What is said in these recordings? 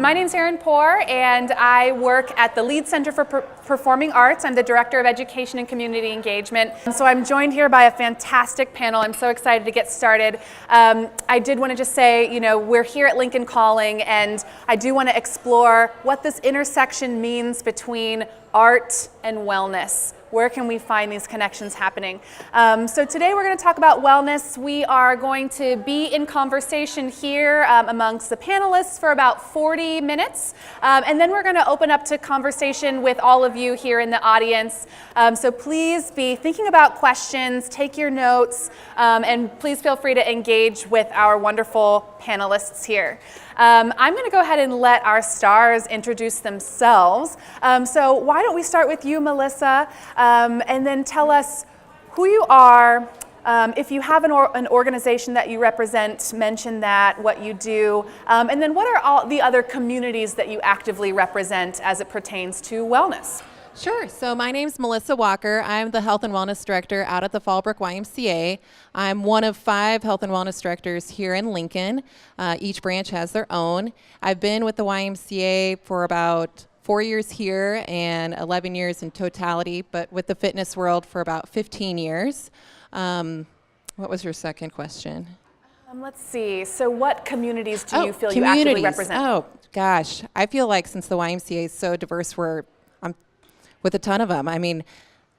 My name's Erin, and I work at the Lead Center for Performing Arts. I'm the Director of Education and Community Engagement. So I'm joined here by a fantastic panel. I'm so excited to get started. I did want to just say, we're here at Lincoln Calling, and I do want to explore what this intersection means between art and wellness. Where can we find these connections happening? So today we're going to talk about wellness. We are going to be in conversation here amongst the panelists for about 40 minutes. And then we're going to open up to conversation with all of you here in the audience. So please be thinking about questions, take your notes, and please feel free to engage with our wonderful panelists here. I'm going to go ahead and let our stars introduce themselves. So why don't we start with you, Melissa, and then tell us who you are. If you have an organization that you represent, mention that, what you do, and then what are all the other communities that you actively represent as it pertains to wellness? Sure. So my name's Melissa Walker. I'm the Health and Wellness Director out at the Fallbrook YMCA. I'm one of 5 Health and Wellness Directors here in Lincoln. Each branch has their own. I've been with the YMCA for about 4 years here and 11 years in totality, but with the fitness world for about 15 years. What was your second question? Let's see. So what communities do you feel you actively represent? Oh, gosh. I feel like since the YMCA is so diverse, I'm with a ton of them. I mean,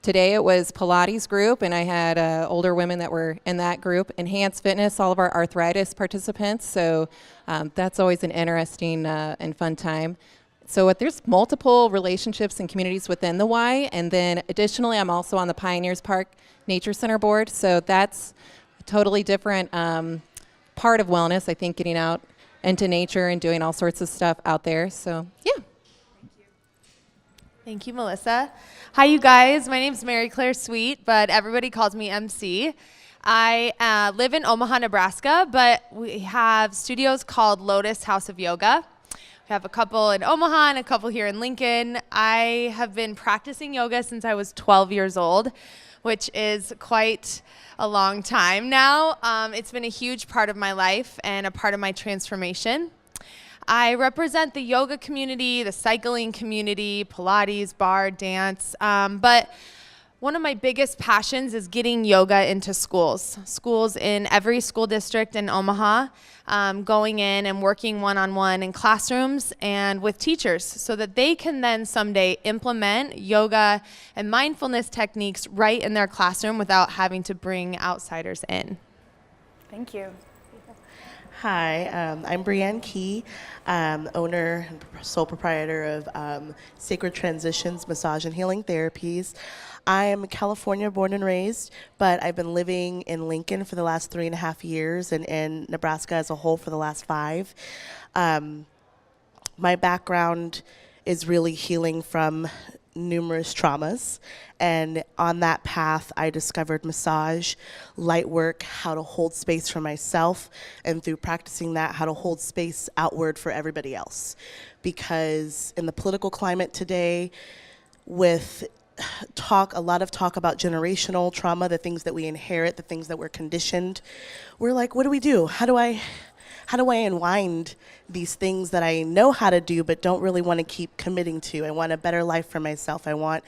today it was Pilates group, and I had older women that were in that group. Enhanced Fitness, all of our arthritis participants. So that's always an interesting and fun time. So there's multiple relationships and communities within the Y, and then additionally, I'm also on the Pioneers Park Nature Center board. So that's a totally different part of wellness. I think getting out into nature and doing all sorts of stuff out there. So yeah. Thank you, Melissa. Hi, you guys. My name's Mary Claire Sweet, but everybody calls me MC. I live in Omaha, Nebraska, but we have studios called Lotus House of Yoga. We have a couple in Omaha and a couple here in Lincoln. I have been practicing yoga since I was 12 years old, which is quite a long time now. It's been a huge part of my life and a part of my transformation. I represent the yoga community, the cycling community, Pilates, bar, dance, but one of my biggest passions is getting yoga into schools. Schools in every school district in Omaha, going in and working one-on-one in classrooms and with teachers so that they can then someday implement yoga and mindfulness techniques right in their classroom without having to bring outsiders in. Thank you. Hi, I'm Brianne Key, owner and sole proprietor of Sacred Transitions Massage and Healing Therapies. I am California born and raised, but I've been living in Lincoln for the last 3.5 years and in Nebraska as a whole for the last 5. My background is really healing from numerous traumas, and on that path I discovered massage, light work, how to hold space for myself, and through practicing that, how to hold space outward for everybody else. Because in the political climate today, with a lot of talk about generational trauma, the things that we inherit, the things that we're conditioned, we're like, what do we do? How do I unwind these things that I know how to do but don't really want to keep committing to? I want a better life for myself. I want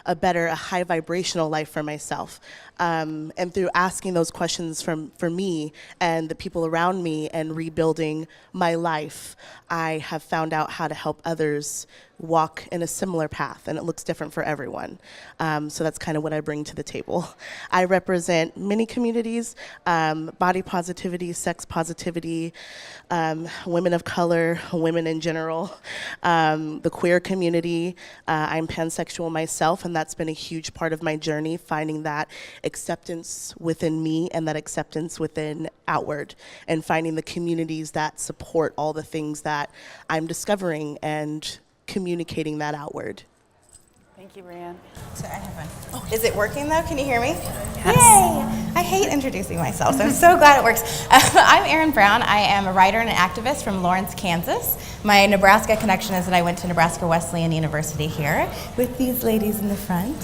a high vibrational life for myself. And through asking those questions for me and the people around me and rebuilding my life, I have found out how to help others walk in a similar path, and it looks different for everyone. So that's kind of what I bring to the table. I represent many communities, body positivity, sex positivity, women of color, women in general, the queer community. I'm pansexual myself, and that's been a huge part of my journey, finding that acceptance within me and that acceptance within outward, and finding the communities that support all the things that I'm discovering and communicating that outward. Thank you, Brianne. So I have one. Oh, is it working though? Can you hear me? Yes. Yay! I hate introducing myself, so I'm so glad it works. I'm Erin Brown. I am a writer and an activist from Lawrence, Kansas. My Nebraska connection is that I went to Nebraska Wesleyan University here with these ladies in the front.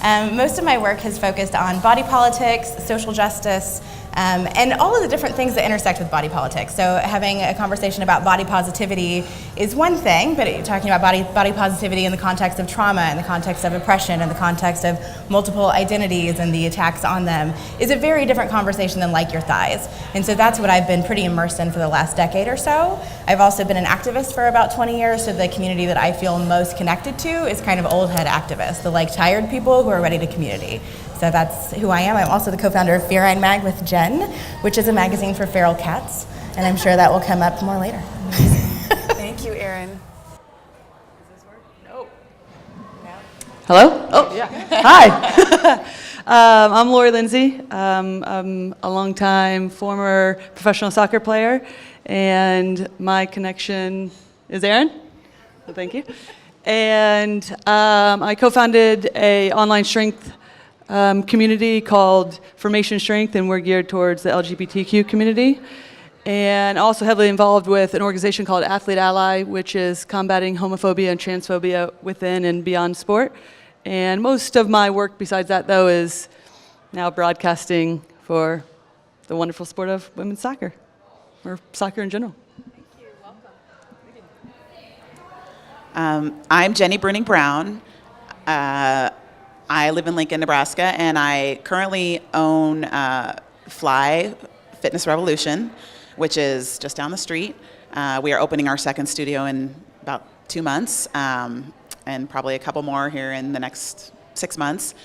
Most of my work has focused on body politics, social justice, and all of the different things that intersect with body politics. So having a conversation about body positivity is one thing, but talking about body positivity in the context of trauma, in the context of oppression, in the context of multiple identities and the attacks on them is a very different conversation than like your thighs. And so that's what I've been pretty immersed in for the last decade or so. I've also been an activist for about 20 years, so the community that I feel most connected to is kind of old head activists, the like tired people who are ready to community. So that's who I am. I'm also the co-founder of Feline Mag with Jen, which is a magazine for feral cats, and I'm sure that will come up more later. Thank you, Erin. Hello? Oh, yeah. Hi. I'm Lindsey. I'm a longtime former professional soccer player, and my connection is Erin. Well, thank you. And I co-founded an online strength community called Formation Strength, and we're geared towards the LGBTQ community. And also heavily involved with an organization called Athlete Ally, which is combating homophobia and transphobia within and beyond sport. And most of my work besides that, though, is now broadcasting for the wonderful sport of women's soccer, or soccer in general. Thank you. Welcome. I'm Jenni Bruning-Brown. I live in Lincoln, Nebraska, and I currently own Fly Fitness Revolution, which is just down the street. We are opening our second studio in about 2 months, and probably a couple more here in the next 6 months.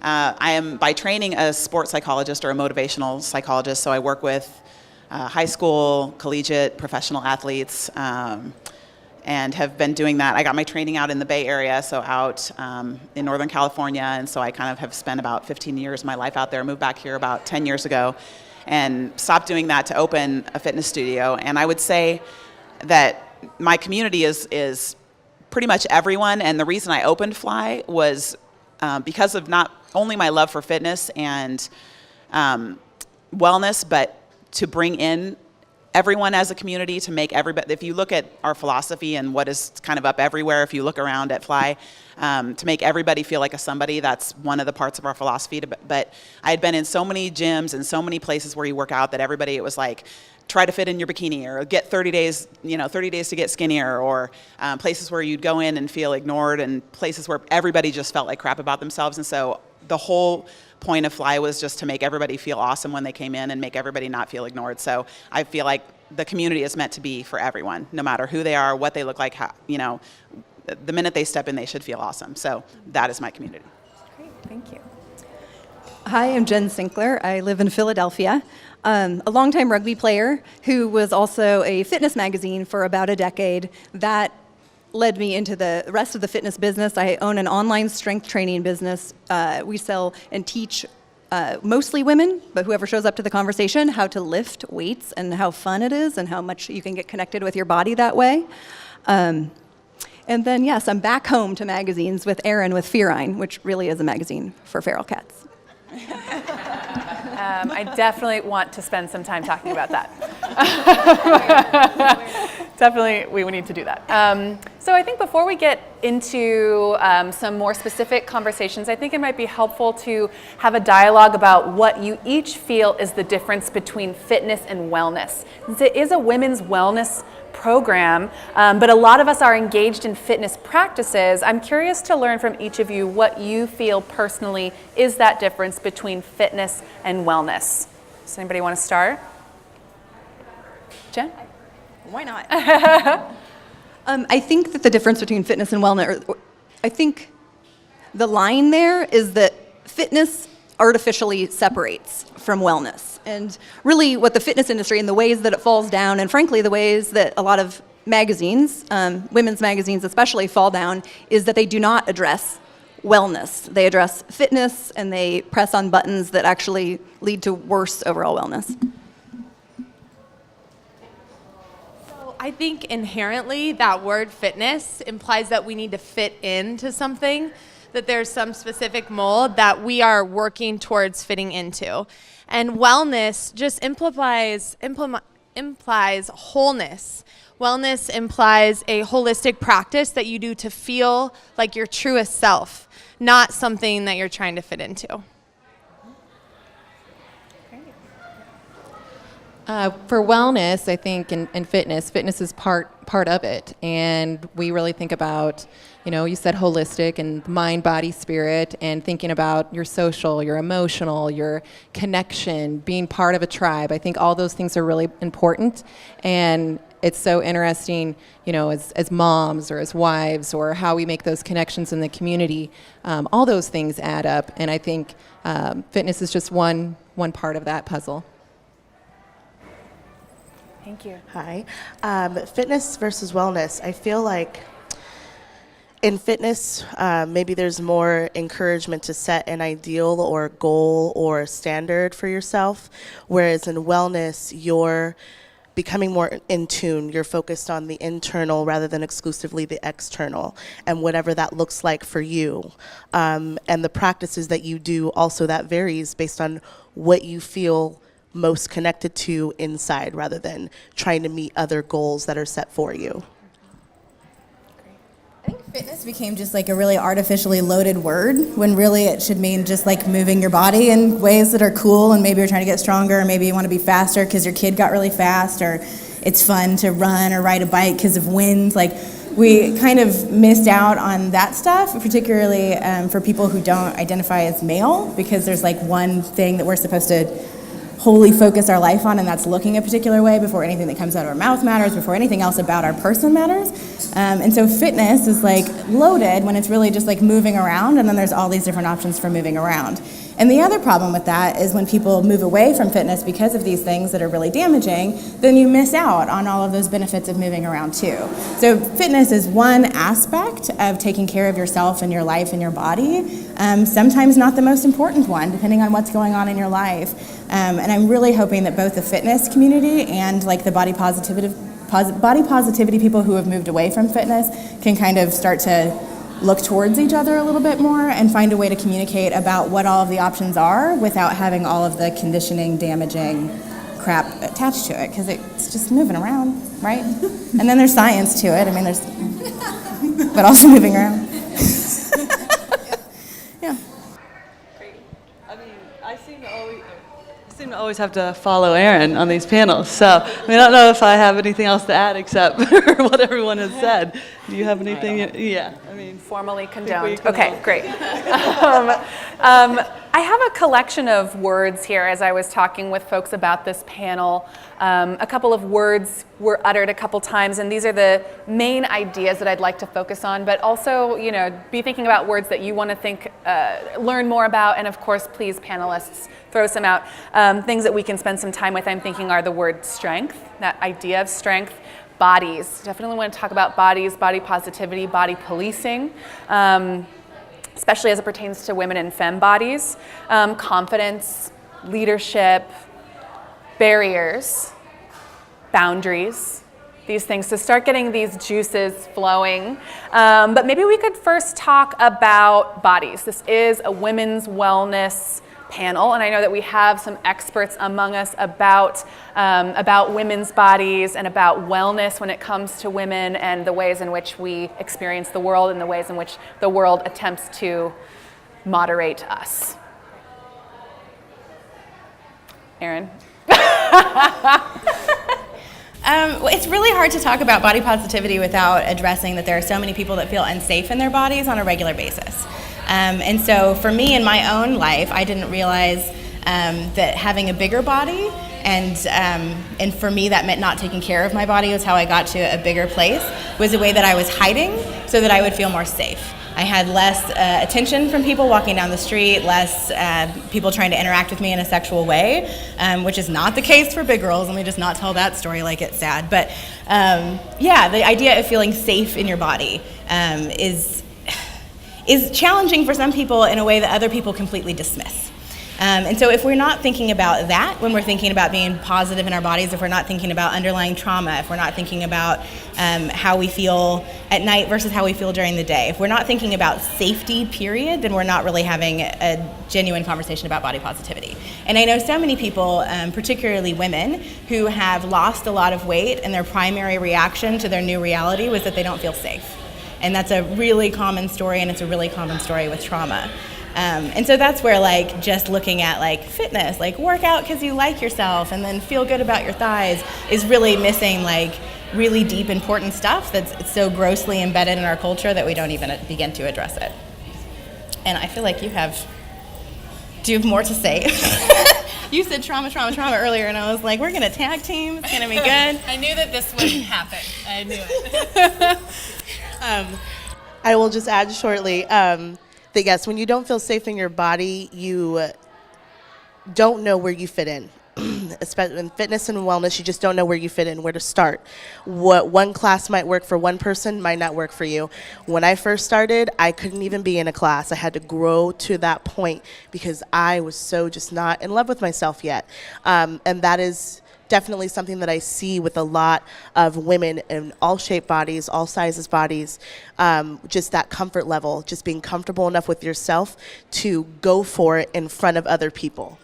I am, by training, a sports psychologist or a motivational psychologist, so I work with high school, collegiate, professional athletes, and have been doing that. I got my training out in the Bay Area, so out in Northern California, and so I kind of have spent about 15 years of my life out there, moved back here about 10 years ago, and stopped doing that to open a fitness studio. And I would say that my community is pretty much everyone, and the reason I opened Fly was because of not only my love for fitness and wellness, but to bring in everyone as a community, to make everybody, if you look at our philosophy and what is kind of up everywhere, if you look around at Fly, to make everybody feel like a somebody, that's one of the parts of our philosophy. But I had been in so many gyms and so many places where you work out that everybody, it was like, try to fit in your bikini, or get 30 days, 30 days to get skinnier, or places where you'd go in and feel ignored, and places where everybody just felt like crap about themselves. And so the whole point of Fly was just to make everybody feel awesome when they came in and make everybody not feel ignored. So I feel like the community is meant to be for everyone, no matter who they are, what they look like, how, the minute they step in, they should feel awesome. So that is my community. Great, thank you. Hi, I'm Jen Sinkler. I live in Philadelphia. A longtime rugby player who was also a fitness magazine for about a decade. That led me into the rest of the fitness business. I own an online strength training business. We sell and teach mostly women, but whoever shows up to the conversation, how to lift weights and how fun it is and how much you can get connected with your body that way. And then, yes, I'm back home to magazines with Erin with Feline, which really is a magazine for feral cats. I definitely want to spend some time talking about that. Definitely, we need to do that. So I think before we get into some more specific conversations, I think it might be helpful to have a dialogue about what you each feel is the difference between fitness and wellness. Since it is a women's wellness program, but a lot of us are engaged in fitness practices. I'm curious to learn from each of you what you feel personally is that difference between fitness and wellness. Does anybody want to start? Jen? Why not? I think that the difference between fitness and wellness, I think the line there is that fitness artificially separates from wellness. And really what the fitness industry and the ways that it falls down, and frankly the ways that a lot of magazines, women's magazines especially, fall down, is that they do not address wellness. They address fitness and they press on buttons that actually lead to worse overall wellness. I think inherently that word fitness implies that we need to fit into something, that there's some specific mold that we are working towards fitting into. And wellness just implies wholeness. Wellness implies a holistic practice that you do to feel like your truest self, not something that you're trying to fit into. For wellness, I think, and fitness is part of it. And we really think about, you said holistic and mind, body, spirit, and thinking about your social, your emotional, your connection, being part of a tribe. I think all those things are really important. And it's so interesting, as moms or as wives, or how we make those connections in the community. All those things add up. And I think fitness is just one part of that puzzle. Thank you. Hi. Fitness versus wellness. I feel like in fitness, maybe there's more encouragement to set an ideal or goal or standard for yourself, whereas in wellness, you're becoming more in tune. You're focused on the internal rather than exclusively the external, and whatever that looks like for you. And the practices that you do also, that varies based on what you feel most connected to inside, rather than trying to meet other goals that are set for you. I think fitness became just like a really artificially loaded word, when really it should mean just like moving your body in ways that are cool, and maybe you're trying to get stronger, or maybe you want to be faster because your kid got really fast, or it's fun to run or ride a bike because of winds. Like, we kind of missed out on that stuff, particularly for people who don't identify as male, because there's like one thing that we're supposed to wholly focus our life on, and that's looking a particular way before anything that comes out of our mouth matters, before anything else about our person matters. And so fitness is like loaded when it's really just like moving around, and then there's all these different options for moving around. And the other problem with that is when people move away from fitness because of these things that are really damaging, then you miss out on all of those benefits of moving around too. So fitness is one aspect of taking care of yourself and your life and your body, sometimes not the most important one, depending on what's going on in your life. And I'm really hoping that both the fitness community and like the body positivity people who have moved away from fitness can kind of start to look towards each other a little bit more and find a way to communicate about what all of the options are without having all of the conditioning, damaging crap attached to it, because it's just moving around, right? And then there's science to it. I mean, but also moving around. Yeah. I mean, I seem to always have to follow Erin on these panels, so I don't know if I have anything else to add except what everyone has said. Do you have anything? Yeah, I mean, formally condoned. Okay, great. I have a collection of words here as I was talking with folks about this panel. A couple of words were uttered a couple times, and these are the main ideas that I'd like to focus on, but also, be thinking about words that you want to learn more about, and of course, please, panelists, throw some out. Things that we can spend some time with, I'm thinking, are the word strength, that idea of strength. Bodies, definitely want to talk about bodies, body positivity, body policing, especially as it pertains to women and femme bodies. Confidence, leadership, barriers, boundaries, these things. So start getting these juices flowing. But maybe we could first talk about bodies. This is a women's wellness panel, and I know that we have some experts among us about women's bodies and about wellness when it comes to women and the ways in which we experience the world and the ways in which the world attempts to moderate us. Erin? It's really hard to talk about body positivity without addressing that there are so many people that feel unsafe in their bodies on a regular basis. And so for me in my own life, I didn't realize that having a bigger body, and for me that meant not taking care of my body, was how I got to a bigger place, was a way that I was hiding so that I would feel more safe. I had less attention from people walking down the street, less people trying to interact with me in a sexual way, which is not the case for big girls. Let me just not tell that story like it's sad. But the idea of feeling safe in your body is challenging for some people in a way that other people completely dismiss. And so if we're not thinking about that when we're thinking about being positive in our bodies, if we're not thinking about underlying trauma, if we're not thinking about how we feel at night versus how we feel during the day, if we're not thinking about safety, period, then we're not really having a genuine conversation about body positivity. And I know so many people, particularly women, who have lost a lot of weight, and their primary reaction to their new reality was that they don't feel safe. And that's a really common story, and it's a really common story with trauma. And so that's where like just looking at like fitness, like work out because you like yourself and then feel good about your thighs is really missing like really deep important stuff that's so grossly embedded in our culture that we don't even begin to address it. And I feel like do you have more to say? You said trauma earlier, and I was like, we're going to tag team. It's going to be good. I knew that this wouldn't happen. I knew it. I will just add shortly that, yes, when you don't feel safe in your body, you don't know where you fit in. Especially in fitness and wellness, you just don't know where you fit in, where to start. What one class might work for one person might not work for you. When I first started, I couldn't even be in a class. I had to grow to that point because I was so just not in love with myself yet. And that is definitely something that I see with a lot of women in all shaped bodies, all sizes bodies, just that comfort level, just being comfortable enough with yourself to go for it in front of other people.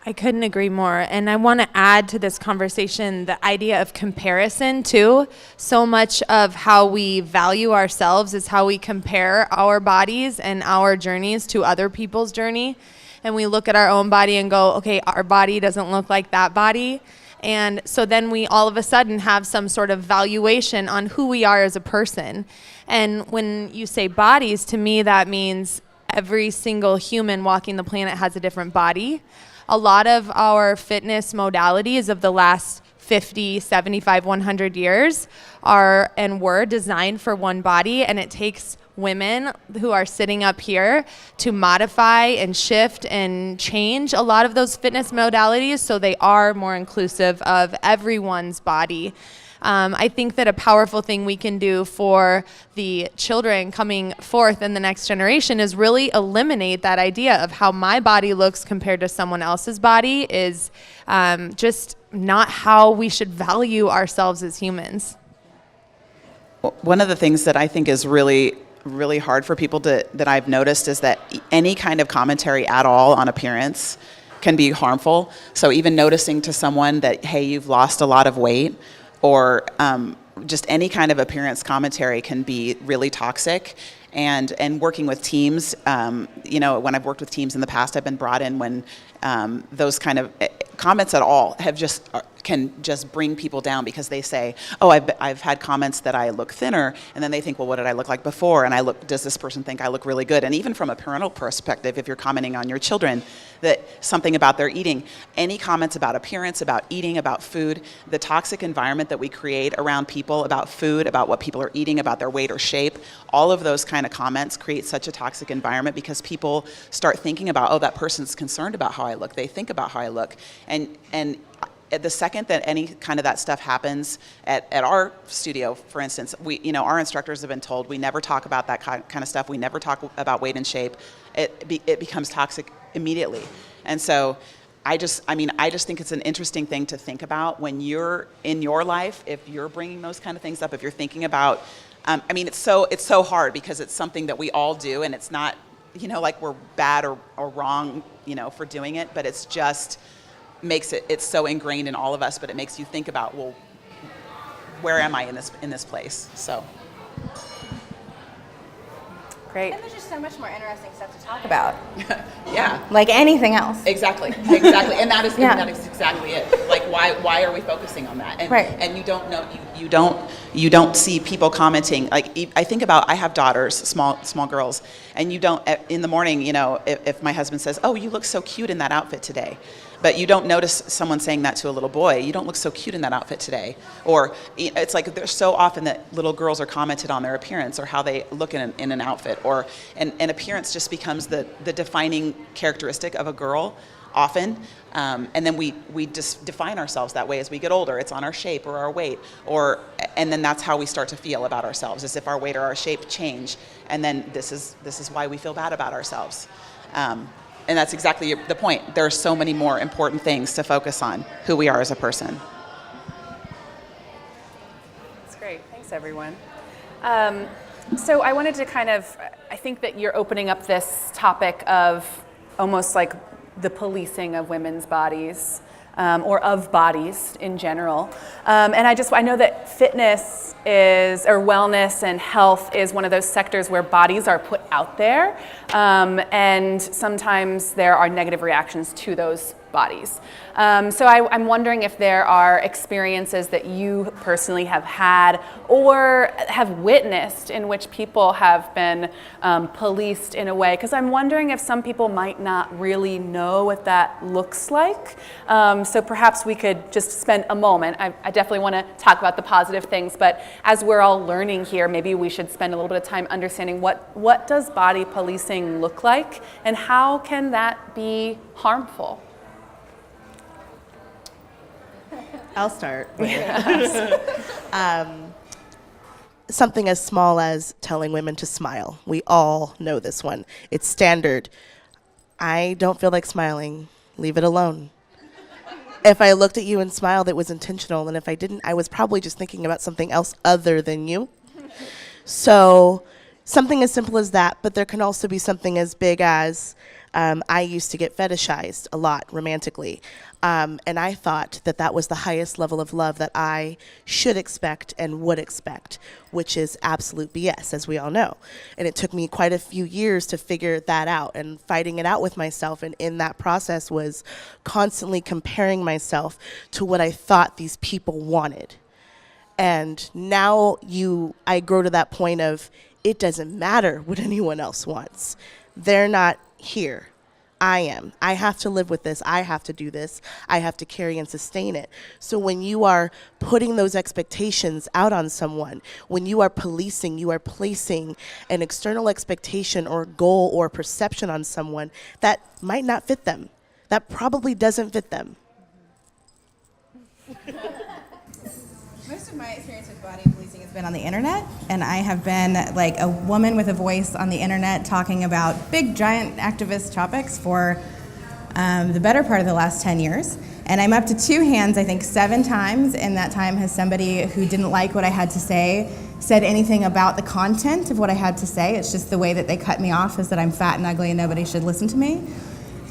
I couldn't agree more. And I want to add to this conversation the idea of comparison too. So much of how we value ourselves is how we compare our bodies and our journeys to other people's journey. And we look at our own body and go, okay, our body doesn't look like that body. And so then we all of a sudden have some sort of valuation on who we are as a person. And when you say bodies, to me that means every single human walking the planet has a different body. A lot of our fitness modalities of the last 50, 75, 100 years are and were designed for one body, and it takes women who are sitting up here to modify and shift and change a lot of those fitness modalities so they are more inclusive of everyone's body. I think that a powerful thing we can do for the children coming forth in the next generation is really eliminate that idea of how my body looks compared to someone else's body is just not how we should value ourselves as humans. One of the things that I think is really hard for people that I've noticed is that any kind of commentary at all on appearance can be harmful. So even noticing to someone that, hey, you've lost a lot of weight, or just any kind of appearance commentary can be really toxic. And working with teams, when I've worked with teams in the past, I've been brought in when those kind of comments at all can just bring people down because they say, oh, I've had comments that I look thinner, and then they think, well, what did I look like before? And does this person think I look really good? And even from a parental perspective, if you're commenting on your children, that something about their eating, any comments about appearance, about eating, about food, the toxic environment that we create around people, about food, about what people are eating, about their weight or shape, all of those kind of comments create such a toxic environment because people start thinking about, oh, that person's concerned about how I look. They think about how I look. And at the second that any kind of that stuff happens at our studio, for instance, our instructors have been told we never talk about that kind of stuff. We never talk about weight and shape. It becomes toxic immediately. And so I just think it's an interesting thing to think about when you're in your life, if you're bringing those kind of things up, if you're thinking about, it's so hard because it's something that we all do, and it's not, like we're bad or wrong, for doing it, but it's just it's so ingrained in all of us, but it makes you think about, well, where am I in this place? So Great. And there's just so much more interesting stuff to talk about. Yeah. Like anything else. Exactly. And that is Yeah. that is exactly it. Like why are we focusing on that? And Right. and you don't know you don't see people commenting. Like I think about, I have daughters, small girls, and you don't in the morning, if my husband says, "Oh, you look so cute in that outfit today." But you don't notice someone saying that to a little boy. You don't look so cute in that outfit today. Or it's like there's so often that little girls are commented on their appearance or how they look in an outfit. And appearance just becomes the defining characteristic of a girl often. And then we just define ourselves that way as we get older. It's on our shape or our weight. And then that's how we start to feel about ourselves, as if our weight or our shape change. And then this is why we feel bad about ourselves. And that's exactly the point. There are so many more important things to focus on, who we are as a person. That's great. Thanks, everyone. So I wanted to I think that you're opening up this topic of almost like the policing of women's bodies. or of bodies in general. And I know that fitness is, or wellness and health is one of those sectors where bodies are put out there, and sometimes there are negative reactions to those bodies. So I'm wondering if there are experiences that you personally have had or have witnessed in which people have been policed in a way, because I'm wondering if some people might not really know what that looks like. So perhaps we could just spend a moment. I definitely want to talk about the positive things, but as we're all learning here, maybe we should spend a little bit of time understanding what does body policing look like and how can that be harmful? I'll start. Something as small as telling women to smile. We all know this one. It's standard. I don't feel like smiling. Leave it alone. If I looked at you and smiled, it was intentional. And if I didn't, I was probably just thinking about something else other than you. So something as simple as that, but there can also be something as big as I used to get fetishized a lot romantically. And I thought that that was the highest level of love that I should expect and would expect, which is absolute BS, as we all know. And it took me quite a few years to figure that out and fighting it out with myself. And in that process was constantly comparing myself to what I thought these people wanted. And now I grow to that point of it doesn't matter what anyone else wants. They're not here. I am. I have to live with this. I have to do this. I have to carry and sustain it. So when you are putting those expectations out on someone, when you are policing, you are placing an external expectation or goal or perception on someone that might not fit them, that probably doesn't fit them. Most of my experience with body policing has been on the internet, and I have been like a woman with a voice on the internet talking about big, giant activist topics for the better part of the last 10 years. And I'm up to 2 hands, I think 7 times in that time has somebody who didn't like what I had to say said anything about the content of what I had to say. It's just the way that they cut me off is that I'm fat and ugly and nobody should listen to me.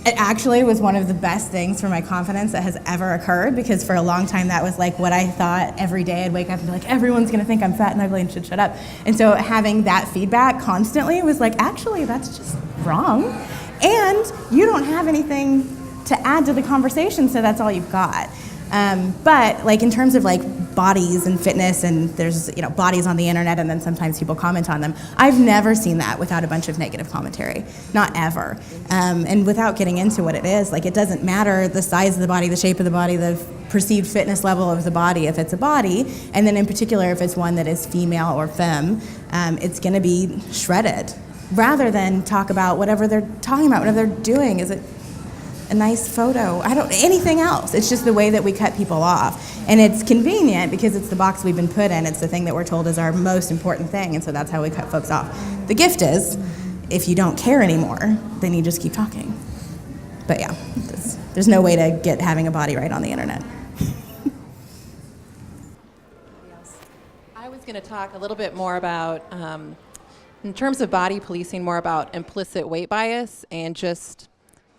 It actually was one of the best things for my confidence that has ever occurred, because for a long time that was like what I thought every day. I'd wake up and be like, everyone's gonna think I'm fat and ugly and should shut up. And so having that feedback constantly was like, actually, that's just wrong. And you don't have anything to add to the conversation, so that's all you've got. But like in terms of like bodies and fitness, and there's bodies on the internet, and then sometimes people comment on them. I've never seen that without a bunch of negative commentary, not ever. And without getting into what it is, like it doesn't matter the size of the body, the shape of the body, the perceived fitness level of the body. If it's a body, and then in particular if it's one that is female or femme, it's going to be shredded. Rather than talk about whatever they're talking about, whatever they're doing. Is it a nice photo? Anything else. It's just the way that we cut people off. And it's convenient because it's the box we've been put in. It's the thing that we're told is our most important thing. And so that's how we cut folks off. The gift is, if you don't care anymore, then you just keep talking. But yeah, there's no way to get having a body right on the internet. I was going to talk a little bit more about, in terms of body policing, more about implicit weight bias and just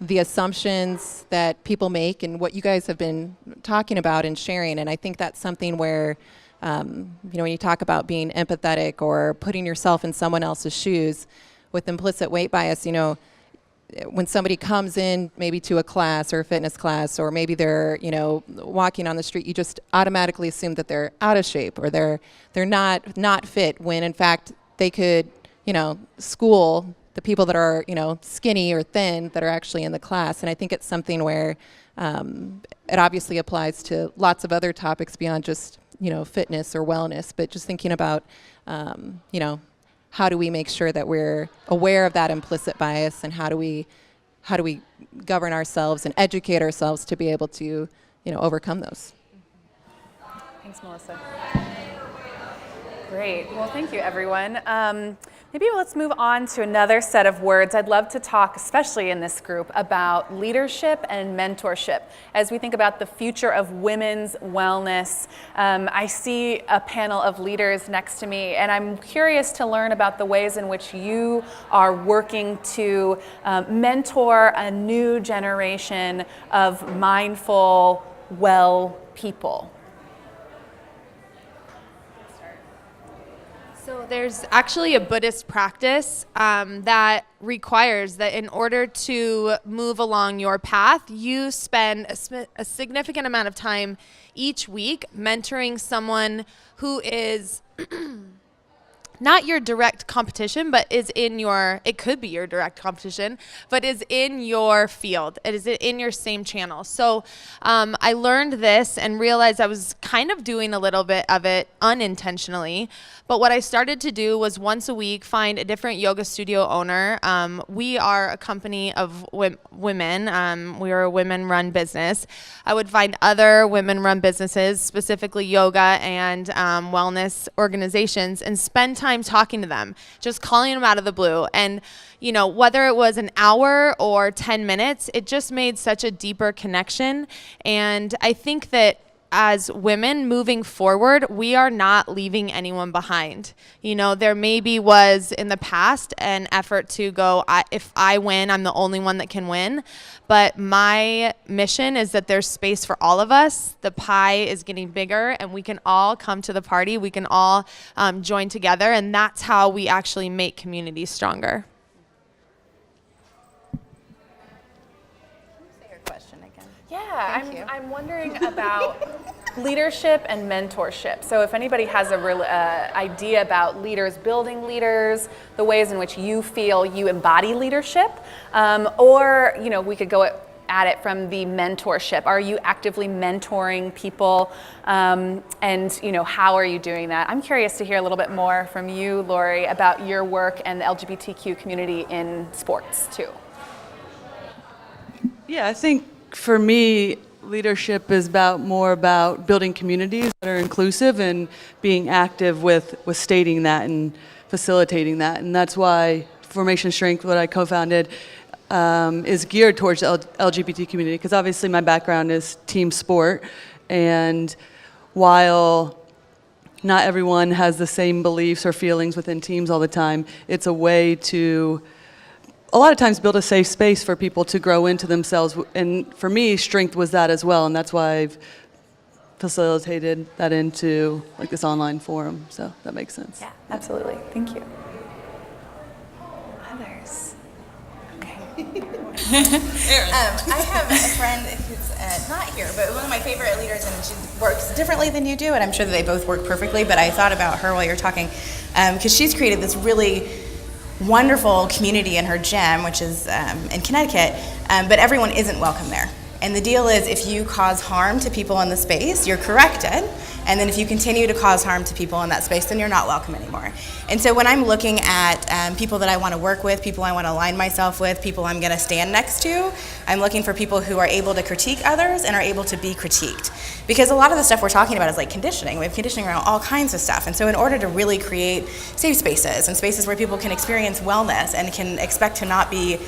the assumptions that people make and what you guys have been talking about and sharing. And I think that's something where, when you talk about being empathetic or putting yourself in someone else's shoes with implicit weight bias, when somebody comes in maybe to a class or a fitness class, or maybe they're, walking on the street, you just automatically assume that they're out of shape or they're not fit, when in fact they could, school the people that are, skinny or thin that are actually in the class. And I think it's something where it obviously applies to lots of other topics beyond just, fitness or wellness, but just thinking about, how do we make sure that we're aware of that implicit bias, and how do we govern ourselves and educate ourselves to be able to, overcome those. Thanks, Melissa. Great. Well, thank you, everyone. Maybe let's move on to another set of words. I'd love to talk, especially in this group, about leadership and mentorship. As we think about the future of women's wellness, I see a panel of leaders next to me, and I'm curious to learn about the ways in which you are working to mentor a new generation of mindful well people? So there's actually a Buddhist practice that requires that in order to move along your path, you spend a significant amount of time each week mentoring someone who is not your direct competition, but is in your, it could be your direct competition, but is in your field. It is in your same channel. So I learned this and realized I was kind of doing a little bit of it unintentionally. But what I started to do was once a week find a different yoga studio owner. We are a company of women. We are a women-run business. I would find other women-run businesses, specifically yoga and wellness organizations, and spend time talking to them, just calling them out of the blue. And you know, whether it was an hour or 10 minutes, it just made such a deeper connection. And I think that as women moving forward, we are not leaving anyone behind. You know, there maybe was in the past an effort to go, if I win, I'm the only one that can win. But my mission is that there's space for all of us. The pie is getting bigger and we can all come to the party. We can all join together, and that's how we actually make communities stronger. Yeah, I'm wondering about leadership and mentorship. So if anybody has a real idea about leaders building leaders, the ways in which you feel you embody leadership, or you know, we could go at it from the mentorship. Are you actively mentoring people, and you know, how are you doing that? I'm curious to hear a little bit more from you, Lori, about your work and the LGBTQ community in sports too. Yeah, I think for me, leadership is more about building communities that are inclusive and being active with stating that and facilitating that. And that's why Formation Strength, what I co-founded, is geared towards the LGBT community, because obviously my background is team sport. And while not everyone has the same beliefs or feelings within teams all the time, it's a way to a lot of times build a safe space for people to grow into themselves. And for me, strength was that as well. And that's why I've facilitated that into like this online forum. So that makes sense. Yeah, absolutely. Thank you. Others? Okay. I have a friend who's not here, but one of my favorite leaders, and she works differently than you do, and I'm sure that they both work perfectly, but I thought about her while you were talking, because she's created this really wonderful community in her gym, which is in Connecticut, but everyone isn't welcome there. And the deal is, if you cause harm to people in the space, you're corrected. And then if you continue to cause harm to people in that space, then you're not welcome anymore. And so when I'm looking at people that I want to work with, people I want to align myself with, people I'm going to stand next to, I'm looking for people who are able to critique others and are able to be critiqued. Because a lot of the stuff we're talking about is like conditioning. We have conditioning around all kinds of stuff. And so in order to really create safe spaces and spaces where people can experience wellness and can expect to not be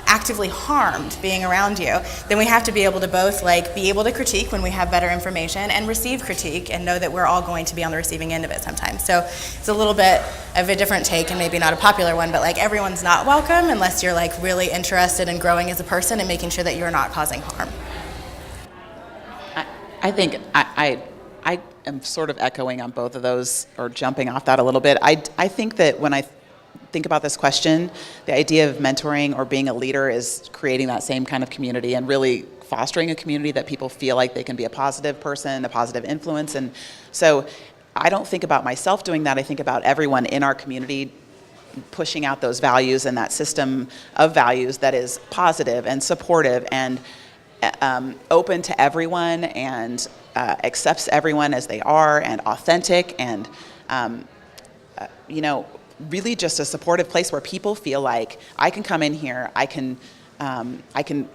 actively harmed being around you, then we have to be able to both be able to critique when we have better information and receive critique and know that we're all going to be on the receiving end of it sometimes. So it's a little bit of a different take and maybe not a popular one, but everyone's not welcome unless you're really interested in growing as a person and making sure that you're not causing harm. I think I am sort of echoing on both of those, or jumping off that a little bit. I think that when I think about this question, the idea of mentoring or being a leader is creating that same kind of community and really fostering a community that people feel like they can be a positive person, a positive influence. And so I don't think about myself doing that. I think about everyone in our community pushing out those values and that system of values that is positive and supportive and open to everyone and accepts everyone as they are and authentic and, really just a supportive place where people feel like I can come in here, I can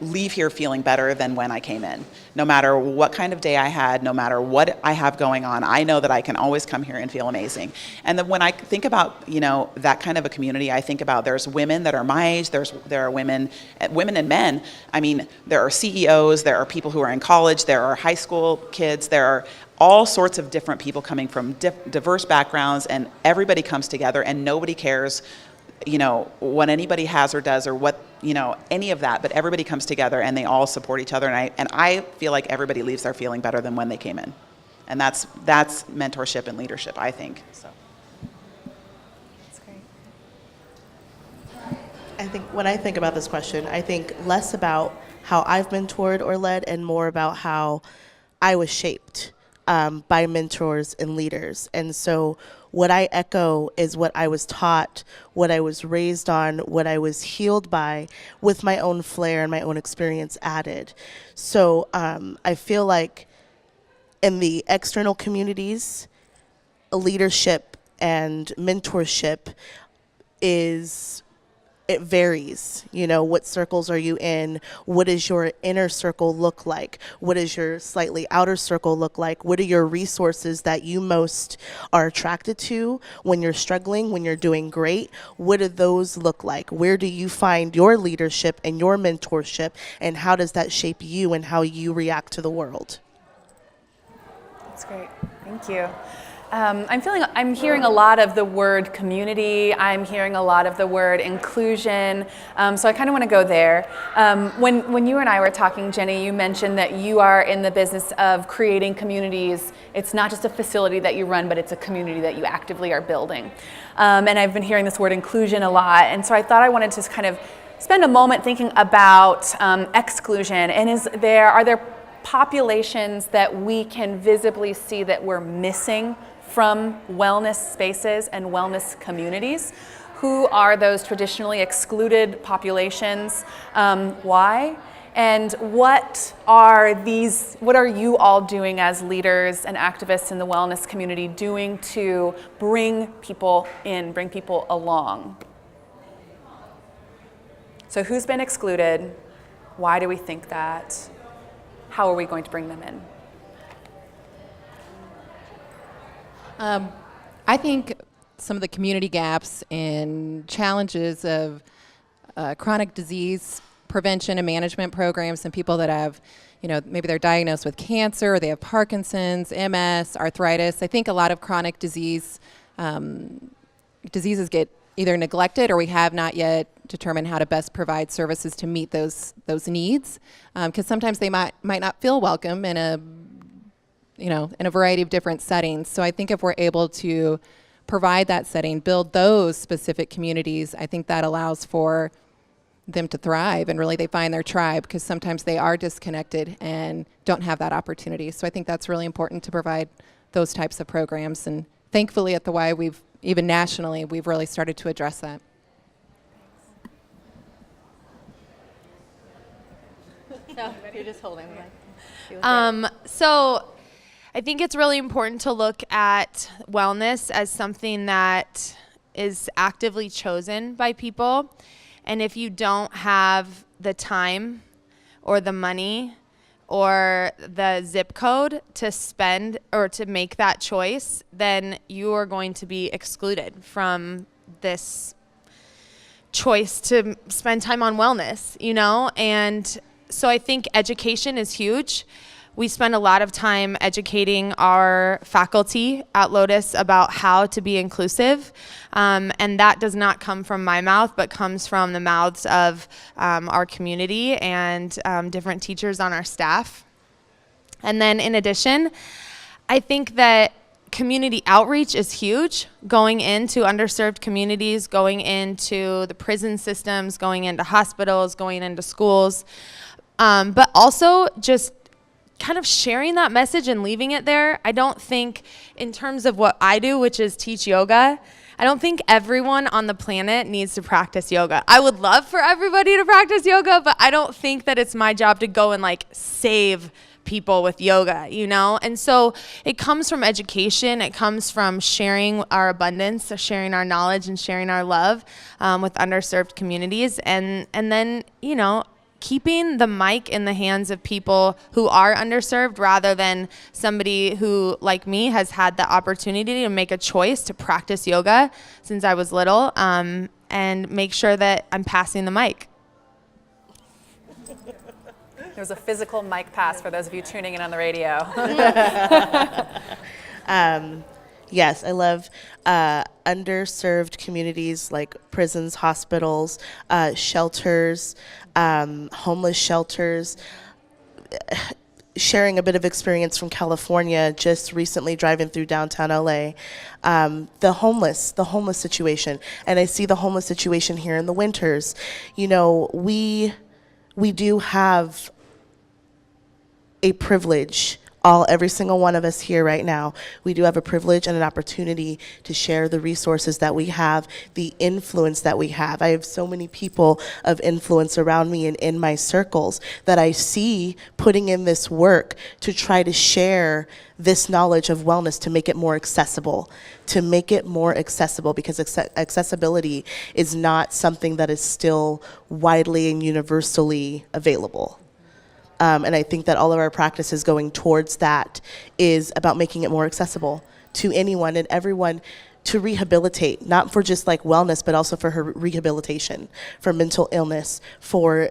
leave here feeling better than when I came in. No matter what kind of day I had, no matter what I have going on, I know that I can always come here and feel amazing. And then when I think about, that kind of a community, I think about there's women that are my age, there are women and men. I mean, there are CEOs, there are people who are in college, there are high school kids, there are all sorts of different people coming from diverse backgrounds, and everybody comes together and nobody cares what anybody has or does or what, any of that, but everybody comes together and they all support each other. And I feel like everybody leaves there feeling better than when they came in. And that's mentorship and leadership, I think. So. That's great. I think when I think about this question, I think less about how I've mentored or led and more about how I was shaped by mentors and leaders. And so what I echo is what I was taught, what I was raised on, what I was healed by, with my own flair and my own experience added. So I feel like in the external communities, leadership and mentorship it varies. What circles are you in? What does your inner circle look like? What does your slightly outer circle look like? What are your resources that you most are attracted to when you're struggling, when you're doing great? What do those look like? Where do you find your leadership and your mentorship, and how does that shape you and how you react to the world? That's great. Thank you. I'm hearing a lot of the word community. I'm hearing a lot of the word inclusion. So I kind of want to go there. When you and I were talking, Jenni, you mentioned that you are in the business of creating communities. It's not just a facility that you run, but it's a community that you actively are building. And I've been hearing this word inclusion a lot. And so I thought I wanted to kind of spend a moment thinking about exclusion. And are there populations that we can visibly see that we're missing from wellness spaces and wellness communities? Who are those traditionally excluded populations? Why? And what are you all doing as leaders and activists in the wellness community doing to bring people in, bring people along? So who's been excluded? Why do we think that? How are we going to bring them in? I think some of the community gaps and challenges of chronic disease prevention and management programs and people that have, maybe they're diagnosed with cancer, or they have Parkinson's, MS, arthritis. I think a lot of chronic diseases get either neglected, or we have not yet determined how to best provide services to meet those needs. Because sometimes they might not feel welcome in a variety of different settings. So I think if we're able to provide that setting, build those specific communities, I think that allows for them to thrive, and really they find their tribe, because sometimes they are disconnected and don't have that opportunity. So I think that's really important to provide those types of programs. And thankfully at the Y, even nationally, we've really started to address that. No, you're just holding the mic. So I think it's really important to look at wellness as something that is actively chosen by people. And if you don't have the time or the money or the zip code to spend or to make that choice, then you are going to be excluded from this choice to spend time on wellness, And so I think education is huge. We spend a lot of time educating our faculty at Lotus about how to be inclusive. And that does not come from my mouth, but comes from the mouths of our community and different teachers on our staff. And then in addition, I think that community outreach is huge, going into underserved communities, going into the prison systems, going into hospitals, going into schools, but also just kind of sharing that message and leaving it there. I don't think, in terms of what I do, which is teach yoga, I don't think everyone on the planet needs to practice yoga. I would love for everybody to practice yoga, but I don't think that it's my job to go and save people with yoga, And so it comes from education. It comes from sharing our abundance, so sharing our knowledge and sharing our love with underserved communities. And then, keeping the mic in the hands of people who are underserved, rather than somebody who, like me, has had the opportunity to make a choice to practice yoga since I was little, and make sure that I'm passing the mic. There's a physical mic pass for those of you tuning in on the radio. Yes, I love underserved communities like prisons, hospitals, shelters, homeless shelters. Sharing a bit of experience from California, just recently driving through downtown LA, the homeless situation, and I see the homeless situation here in the winters. You know, we do have a privilege. Every single one of us here right now, we do have a privilege and an opportunity to share the resources that we have, the influence that we have. I have so many people of influence around me and in my circles that I see putting in this work to try to share this knowledge of wellness to make it more accessible, because accessibility is not something that is still widely and universally available. And I think that all of our practices going towards that is about making it more accessible to anyone and everyone to rehabilitate, not for just like wellness, but also for her rehabilitation, for mental illness, for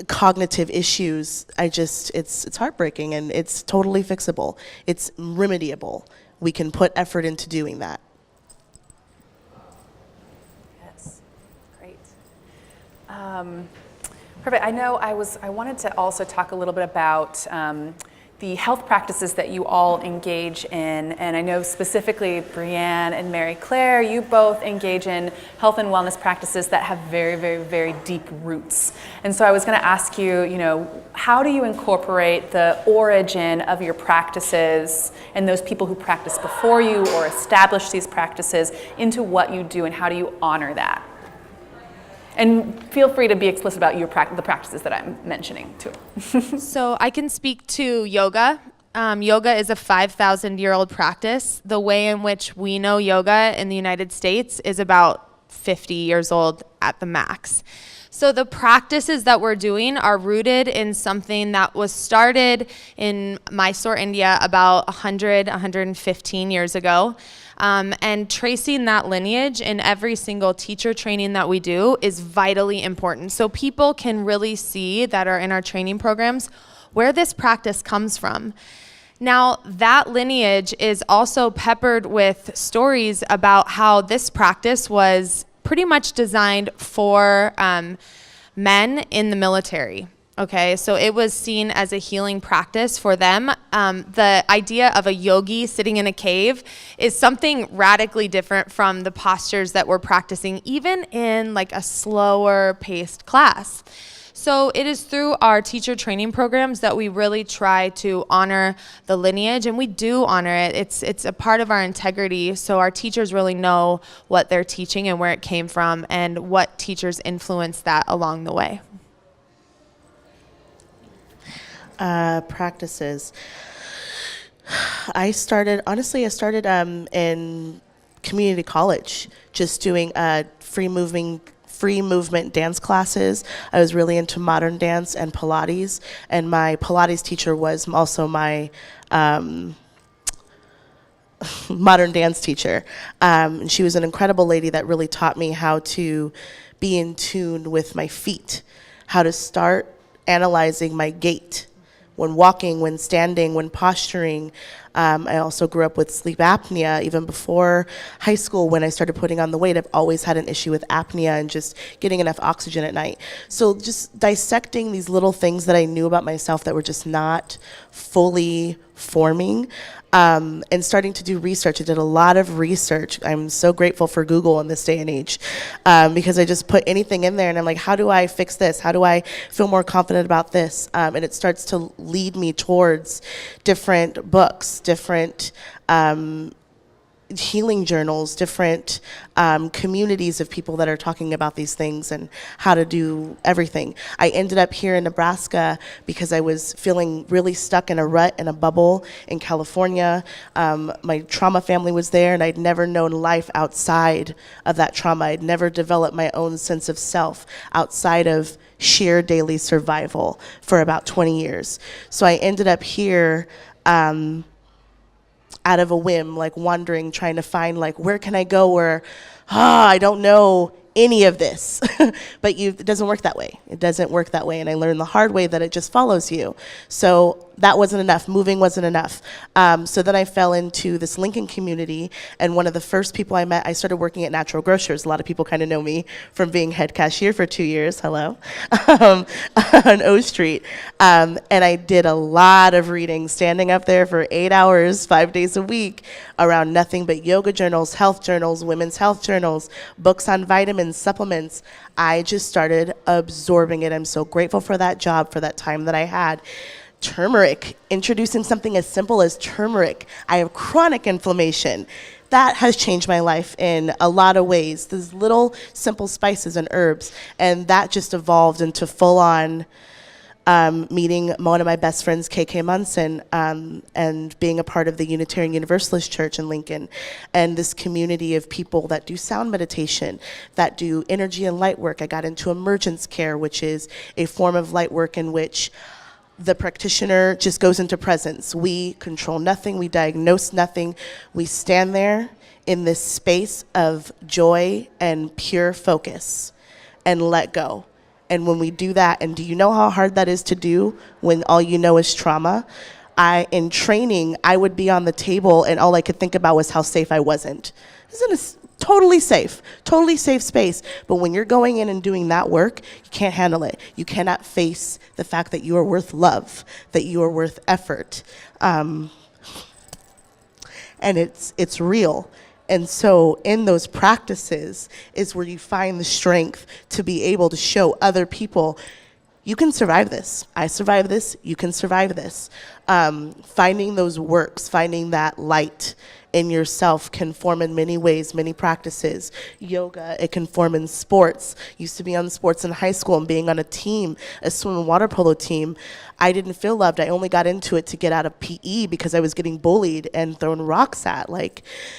cognitive issues. It's heartbreaking, and it's totally fixable. It's remediable. We can put effort into doing that. Yes, great. Perfect. I know I wanted to also talk a little bit about the health practices that you all engage in, and I know specifically Brianne and Clare, you both engage in health and wellness practices that have very, very, very deep roots. And so I was going to ask you, how do you incorporate the origin of your practices and those people who practice before you or establish these practices into what you do, and how do you honor that? And feel free to be explicit about the practices that I'm mentioning too. So I can speak to yoga. Yoga is a 5,000-year-old practice. The way in which we know yoga in the United States is about 50 years old at the max. So the practices that we're doing are rooted in something that was started in Mysore, India about 115 years ago. And tracing that lineage in every single teacher training that we do is vitally important. So people can really see that are in our training programs where this practice comes from. Now, that lineage is also peppered with stories about how this practice was pretty much designed for men in the military. Okay, so it was seen as a healing practice for them. The idea of a yogi sitting in a cave is something radically different from the postures that we're practicing, even in like a slower paced class. So it is through our teacher training programs that we really try to honor the lineage, and we do honor it. It's a part of our integrity, so our teachers really know what they're teaching and where it came from and what teachers influenced that along the way. Practices. I started in community college, just doing free movement dance classes. I was really into modern dance and Pilates, and my Pilates teacher was also my modern dance teacher. And she was an incredible lady that really taught me how to be in tune with my feet, how to start analyzing my gait when walking, when standing, when posturing. I also grew up with sleep apnea. Even before high school, when I started putting on the weight, I've always had an issue with apnea and just getting enough oxygen at night. So just dissecting these little things that I knew about myself that were just not fully forming, and starting to do research. I did a lot of research. I'm so grateful for Google in this day and age, because I just put anything in there and I'm like, how do I fix this? How do I feel more confident about this? And it starts to lead me towards different books, different healing journals, different communities of people that are talking about these things and how to do everything. I ended up here in Nebraska because I was feeling really stuck in a rut, in a bubble in California. My trauma family was there, and I'd never known life outside of that trauma. I'd never developed my own sense of self outside of sheer daily survival for about 20 years. So I ended up here out of a whim, like wandering, trying to find like, where can I go where, I don't know any of this. But it doesn't work that way. It doesn't work that way. And I learned the hard way that it just follows you. So that wasn't enough. Moving wasn't enough. So then I fell into this Lincoln community, and one of the first people I met, I started working at Natural Grocers. A lot of people kind of know me from being head cashier for 2 years, hello, on O Street. And I did a lot of reading, standing up there for 8 hours, 5 days a week, around nothing but yoga journals, health journals, women's health journals, books on vitamins, supplements. I just started absorbing it. I'm so grateful for that job, for that time that I had. Turmeric, introducing something as simple as turmeric. I have chronic inflammation. That has changed my life in a lot of ways. These little simple spices and herbs, and that just evolved into full-on meeting one of my best friends, KK Munson, and being a part of the Unitarian Universalist Church in Lincoln, and this community of people that do sound meditation, that do energy and light work. I got into emergence care, which is a form of light work in which the practitioner just goes into presence. We control nothing, we diagnose nothing. We stand there in this space of joy and pure focus and let go. And when we do that, and do you know how hard that is to do when all you know is trauma? In training, I would be on the table and all I could think about was how safe I wasn't. Isn't it totally safe space? But when you're going in and doing that work, you can't handle it. You cannot face the fact that you are worth love, that you are worth effort. And it's real. And so in those practices is where you find the strength to be able to show other people, you can survive this. I survived this, you can survive this. Finding those works, finding that light in yourself can form in many ways, many practices. Yoga, it can form in sports. Used to be on sports in high school and being on a team, a swim and water polo team. I didn't feel loved. I only got into it to get out of PE because I was getting bullied and thrown rocks at.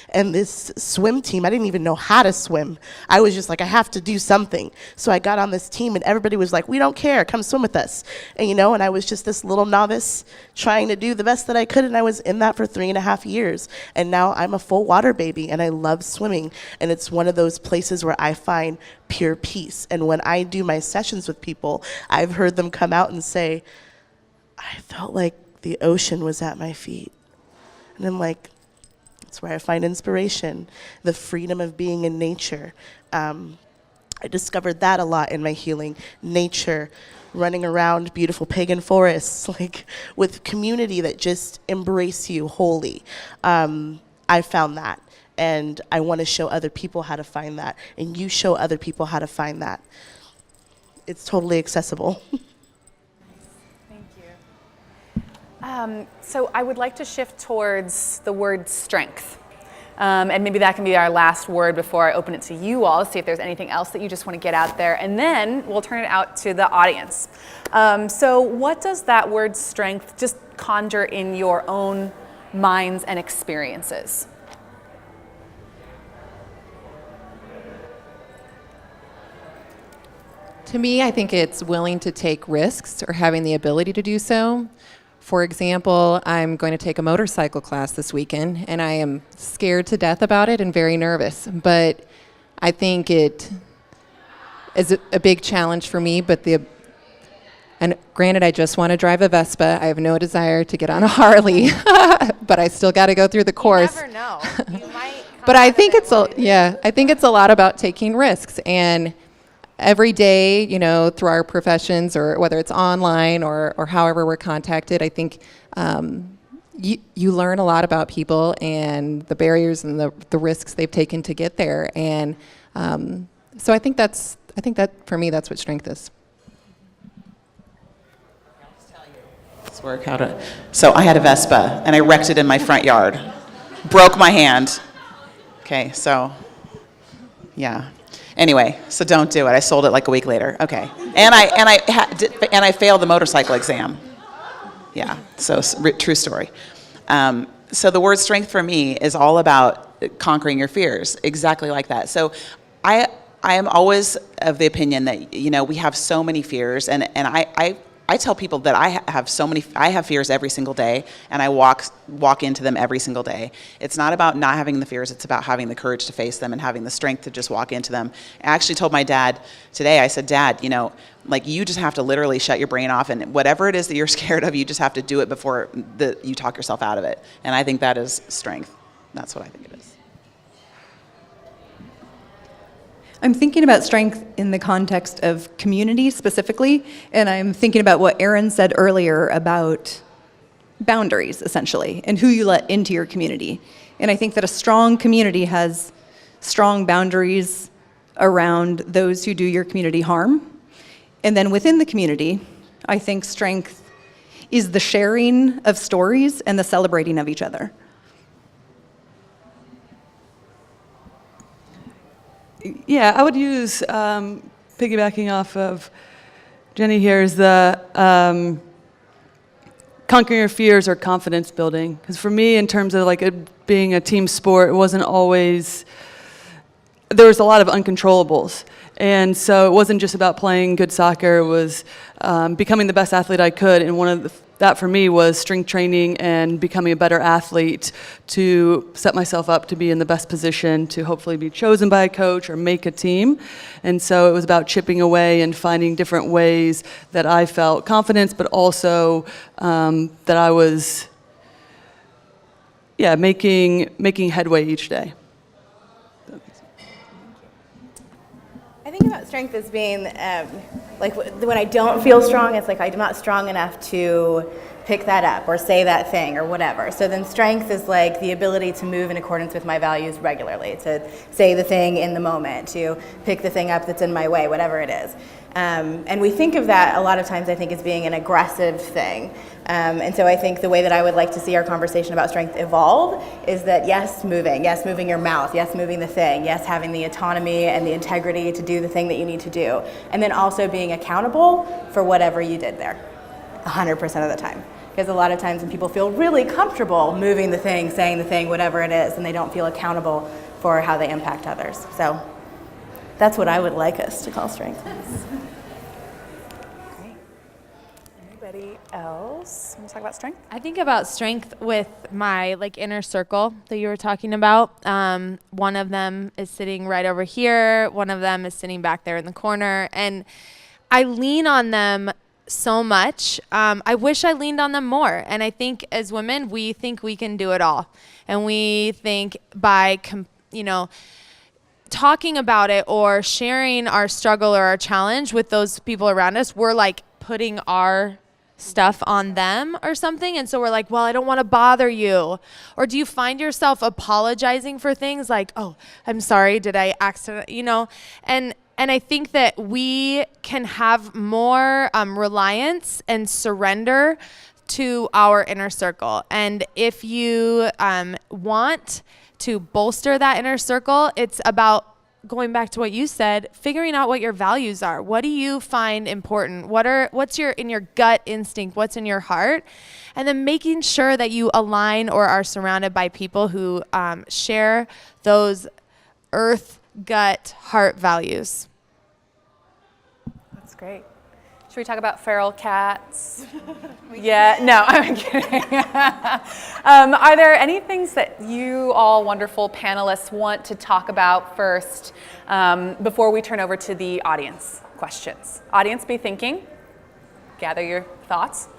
And this swim team, I didn't even know how to swim. I was just like, I have to do something. So I got on this team and everybody was like, we don't care, come swim with us. And and I was just this little novice trying to do the best that I could, and I was in that for 3.5 years. And now I'm a full water baby and I love swimming. And it's one of those places where I find pure peace. And when I do my sessions with people, I've heard them come out and say, I felt like the ocean was at my feet. And I'm like, that's where I find inspiration, the freedom of being in nature. I discovered that a lot in my healing. Nature, running around beautiful pagan forests, with community that just embrace you wholly. I found that, and I want to show other people how to find that, and you show other people how to find that. It's totally accessible. So I would like to shift towards the word strength. And maybe that can be our last word before I open it to you all, see if there's anything else that you just want to get out there. And then we'll turn it out to the audience. So what does that word strength just conjure in your own minds and experiences? To me, I think it's willing to take risks or having the ability to do so. For example, I'm going to take a motorcycle class this weekend, and I am scared to death about it and very nervous. But I think it is a big challenge for me. And granted, I just want to drive a Vespa. I have no desire to get on a Harley, but I still got to go through the course. You never know. You might. But I think it's a lot about taking risks. And every day, through our professions, or whether it's online or however we're contacted, I think you learn a lot about people and the barriers and the risks they've taken to get there. And so I think that for me, that's what strength is. So I had a Vespa and I wrecked it in my front yard, broke my hand. Okay, so yeah. Anyway, so don't do it. I sold it like a week later. Okay, and I failed the motorcycle exam. Yeah, so true story. So the word strength for me is all about conquering your fears, exactly like that. So I am always of the opinion that we have so many fears, and I tell people that I have fears every single day, and I walk into them every single day. It's not about not having the fears, it's about having the courage to face them and having the strength to just walk into them. I actually told my dad today, I said, Dad, you just have to literally shut your brain off, and whatever it is that you're scared of, you just have to do it before you talk yourself out of it. And I think that is strength. That's what I think it is. I'm thinking about strength in the context of community specifically, and I'm thinking about what Erin said earlier about boundaries, essentially, and who you let into your community. And I think that a strong community has strong boundaries around those who do your community harm. And then within the community, I think strength is the sharing of stories and the celebrating of each other. Yeah, I would use, piggybacking off of Jenni here, is the conquering your fears or confidence building. Because for me, in terms of being a team sport, it wasn't always, there was a lot of uncontrollables. And so it wasn't just about playing good soccer, it was becoming the best athlete I could. And one of that for me was strength training and becoming a better athlete to set myself up to be in the best position to hopefully be chosen by a coach or make a team. And so it was about chipping away and finding different ways that I felt confidence, but also that I was making headway each day. I think about strength as being when I don't feel strong, it's like I'm not strong enough to pick that up or say that thing or whatever. So then strength is like the ability to move in accordance with my values regularly, to say the thing in the moment, to pick the thing up that's in my way, whatever it is. And we think of that a lot of times, I think, as being an aggressive thing. And so I think the way that I would like to see our conversation about strength evolve is that yes, moving your mouth, yes, moving the thing, yes, having the autonomy and the integrity to do the thing that you need to do. And then also being accountable for whatever you did there, 100% of the time. Because a lot of times when people feel really comfortable moving the thing, saying the thing, whatever it is, and they don't feel accountable for how they impact others. So that's what I would like us to call strength. Great. Anybody else want to talk about strength? I think about strength with my inner circle that you were talking about. One of them is sitting right over here. One of them is sitting back there in the corner. And I lean on them so much. I wish I leaned on them more. And I think as women, we think we can do it all. And we think by, talking about it or sharing our struggle or our challenge with those people around us, we're putting our stuff on them or something. And so we're well, I don't want to bother you. Or do you find yourself apologizing for things oh, I'm sorry, did I accidentally, And I think that we can have more reliance and surrender to our inner circle. And if you want to bolster that inner circle, it's about going back to what you said, figuring out what your values are. What do you find important? What's in your gut instinct? What's in your heart? And then making sure that you align or are surrounded by people who share those earth, gut, heart values. That's great. Should we talk about feral cats? Yeah, no, I'm kidding. Are there any things that you all wonderful panelists want to talk about first before we turn over to the audience questions? Audience, be thinking. Gather your thoughts.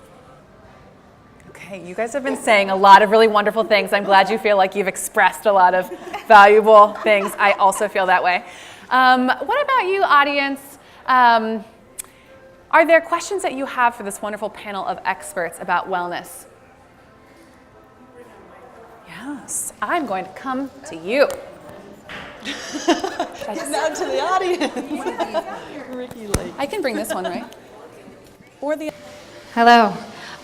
Okay, you guys have been saying a lot of really wonderful things. I'm glad you feel like you've expressed a lot of valuable things. I also feel that way. What about you, audience? Are there questions that you have for this wonderful panel of experts about wellness? Yes, I'm going to come to you. Getting out to the audience. Ricky Lake. I can bring this one, right? Or the. Hello.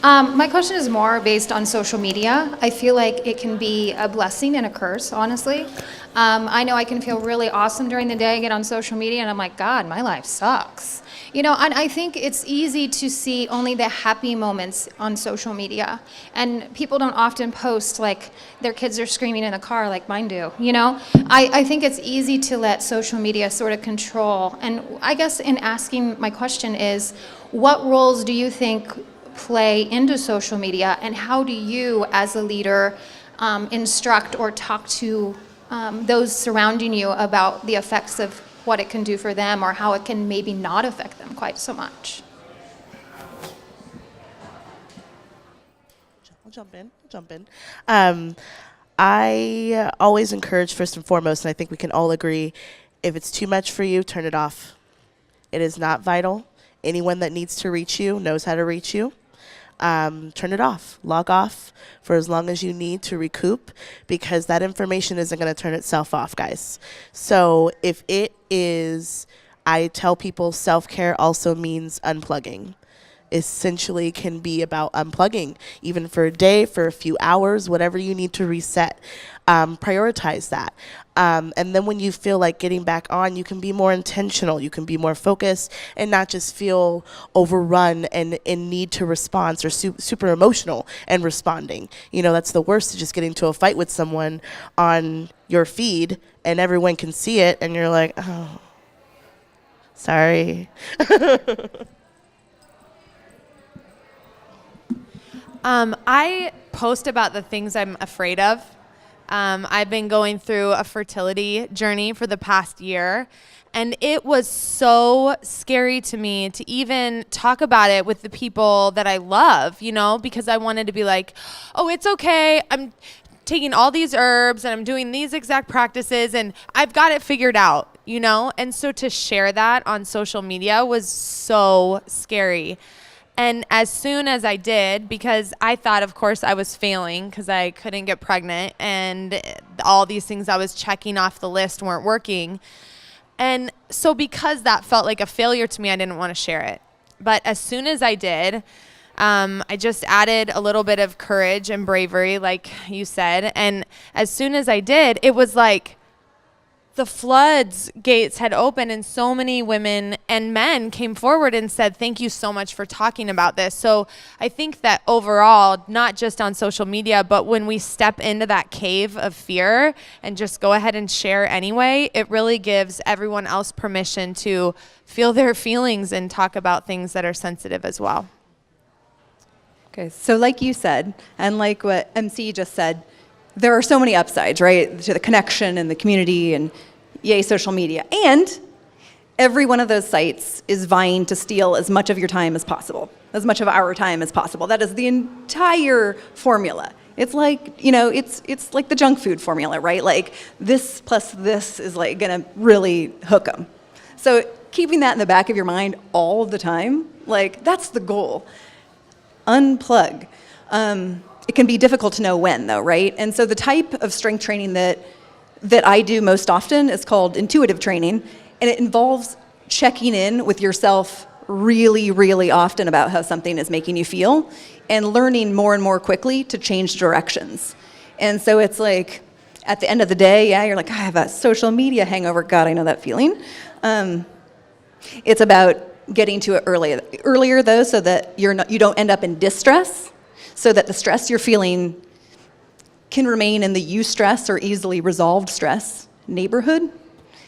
My question is more based on social media. I feel like it can be a blessing and a curse, honestly. I know I can feel really awesome during the day, get on social media, and I'm like, God, my life sucks. You know, and I think it's easy to see only the happy moments on social media. And people don't often post like their kids are screaming in the car like mine do, you know? I think it's easy to let social media sort of control. And I guess in asking my question is, what roles do you think play into social media, and how do you as a leader instruct or talk to those surrounding you about the effects of what it can do for them, or how it can maybe not affect them quite so much? I'll jump in. I always encourage, first and foremost, and I think we can all agree, if it's too much for you, turn it off. It is not vital. Anyone that needs to reach you knows how to reach you. Turn it off, log off for as long as you need to recoup, because that information isn't going to turn itself off, guys. So if it is, I tell people self-care also means unplugging. Essentially can be about unplugging, even for a day, for a few hours, whatever you need to reset. Prioritize that. And then when you feel like getting back on, you can be more intentional, you can be more focused, and not just feel overrun and in need to respond or super emotional and responding. You know, that's the worst, to just get into a fight with someone on your feed and everyone can see it and you're like, oh, sorry. I post about the things I'm afraid of. I've been going through a fertility journey for the past year, and it was so scary to me to even talk about it with the people that I love, you know, because I wanted to be like, oh, it's okay. I'm taking all these herbs and I'm doing these exact practices and I've got it figured out, you know? And so to share that on social media was so scary. And as soon as I did, because I thought, of course, I was failing because I couldn't get pregnant and all these things I was checking off the list weren't working. And so because that felt like a failure to me, I didn't want to share it. But as soon as I did, I just added a little bit of courage and bravery, like you said. And as soon as I did, it was like the floodgates had opened and so many women and men came forward and said, thank you so much for talking about this. So I think that overall, not just on social media, but when we step into that cave of fear and just go ahead and share anyway, it really gives everyone else permission to feel their feelings and talk about things that are sensitive as well. Okay, so like you said, and like what MC just said, there are so many upsides, right, to the connection and the community and yay, social media. And every one of those sites is vying to steal as much of your time as possible, as much of our time as possible. That is the entire formula. It's like, you know, it's like the junk food formula, right? Like this plus this is like gonna really hook them. So keeping that in the back of your mind all the time, like that's the goal. Unplug. It can be difficult to know when, though, right? And so the type of strength training that I do most often is called intuitive training, and it involves checking in with yourself really, really often about how something is making you feel and learning more and more quickly to change directions. And so it's like, at the end of the day, yeah, you're like, I have a social media hangover. God, I know that feeling. It's about getting to it earlier, though, so that you don't end up in distress, so that the stress you're feeling can remain in the eustress or easily resolved stress neighborhood.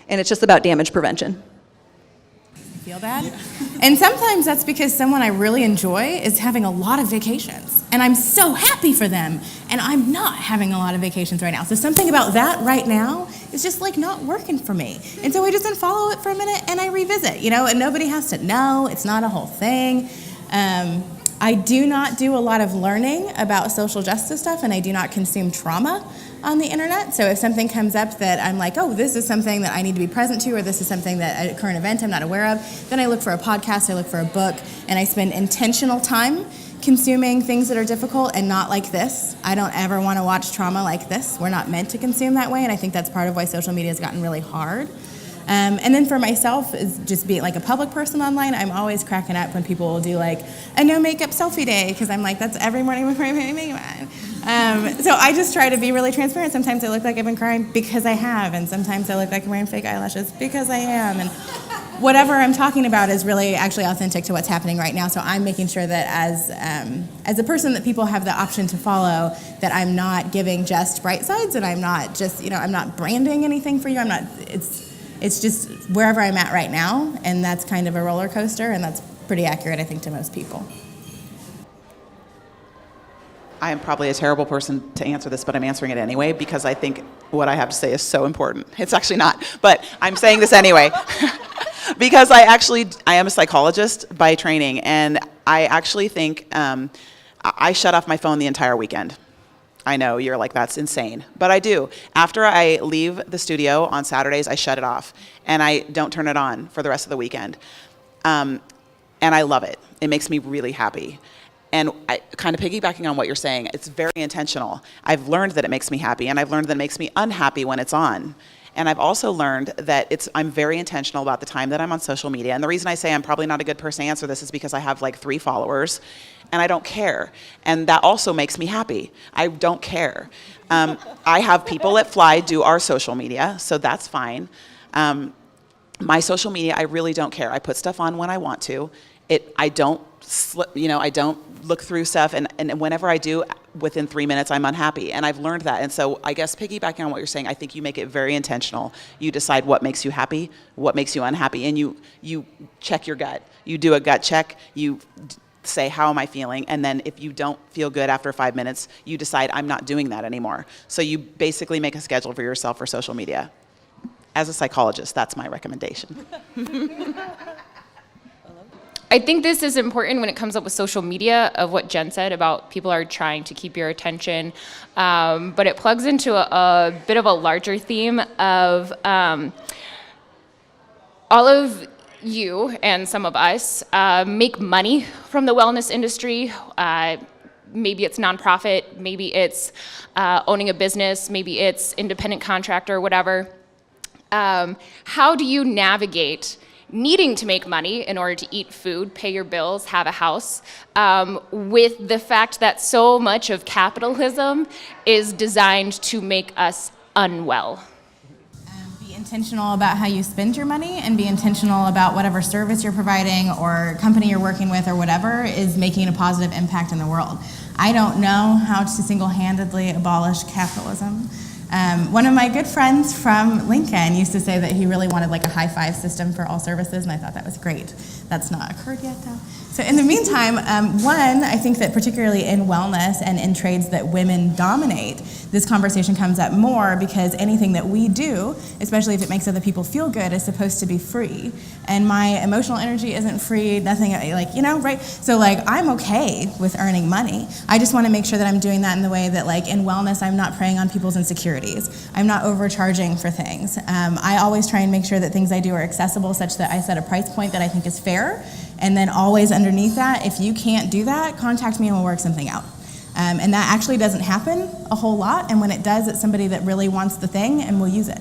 And it's just about damage prevention. Feel bad? And sometimes that's because someone I really enjoy is having a lot of vacations. And I'm so happy for them. And I'm not having a lot of vacations right now. So something about that right now is just like not working for me. And so I just unfollow it for a minute and I revisit, you know, and nobody has to know. It's not a whole thing. I do not do a lot of learning about social justice stuff, and I do not consume trauma on the internet. So if something comes up that I'm like, oh, this is something that I need to be present to, or this is something that a current event I'm not aware of, then I look for a podcast, I look for a book, and I spend intentional time consuming things that are difficult and not like this. I don't ever want to watch trauma like this. We're not meant to consume that way, and I think that's part of why social media has gotten really hard. And then for myself, is just being like a public person online, I'm always cracking up when people will do like a no makeup selfie day, because I'm like, that's every morning before I put my makeup on. So I just try to be really transparent. Sometimes I look like I've been crying because I have, and sometimes I look like I'm wearing fake eyelashes because I am. And whatever I'm talking about is really actually authentic to what's happening right now. So I'm making sure that as a person that people have the option to follow, that I'm not giving just bright sides, and I'm not just, I'm not branding anything for you. I'm not, it's just wherever I'm at right now, and that's kind of a roller coaster, and that's pretty accurate, I think, to most people. I am probably a terrible person to answer this, but I'm answering it anyway because I think what I have to say is so important. It's actually not, but I'm saying this anyway. Because I am a psychologist by training, and I actually think I shut off my phone the entire weekend. I know, you're like, that's insane, but I do. After I leave the studio on Saturdays, I shut it off, and I don't turn it on for the rest of the weekend. And I love it. It makes me really happy. And kind of piggybacking on what you're saying, it's very intentional. I've learned that it makes me happy, and I've learned that it makes me unhappy when it's on. And I've also learned that I'm very intentional about the time that I'm on social media. And the reason I say I'm probably not a good person to answer this is because I have like 3 followers, and I don't care. And that also makes me happy. I don't care. I have people at Fly do our social media, so that's fine. My social media, I really don't care. I put stuff on when I want to. I don't I don't look through stuff, and whenever I do, within 3 minutes, I'm unhappy, and I've learned that. And so I guess piggybacking on what you're saying, I think you make it very intentional. You decide what makes you happy, what makes you unhappy, and you check your gut. You do a gut check, you say, how am I feeling? And then if you don't feel good after 5 minutes, you decide, I'm not doing that anymore. So you basically make a schedule for yourself for social media. As a psychologist, that's my recommendation. I think this is important when it comes up with social media, of what Jen said about people are trying to keep your attention. But it plugs into a bit of a larger theme of all of you and some of us make money from the wellness industry. Maybe it's nonprofit, maybe it's owning a business, maybe it's independent contractor, whatever. How do you navigate needing to make money in order to eat food, pay your bills, have a house, with the fact that so much of capitalism is designed to make us unwell? Be intentional about how you spend your money, and be intentional about whatever service you're providing or company you're working with or whatever is making a positive impact in the world. I don't know how to single-handedly abolish capitalism. One of my good friends from Lincoln used to say that he really wanted like a high-five system for all services, and I thought that was great. That's not occurred yet, though. So in the meantime, one, I think that particularly in wellness and in trades that women dominate, this conversation comes up more because anything that we do, especially if it makes other people feel good, is supposed to be free. And my emotional energy isn't free, nothing, like, right? So like, I'm okay with earning money. I just want to make sure that I'm doing that in the way that, like, in wellness, I'm not preying on people's insecurities. I'm not overcharging for things. I always try and make sure that things I do are accessible, such that I set a price point that I think is fair. And then always underneath that, if you can't do that, contact me and we'll work something out. And that actually doesn't happen a whole lot. And when it does, it's somebody that really wants the thing and will use it.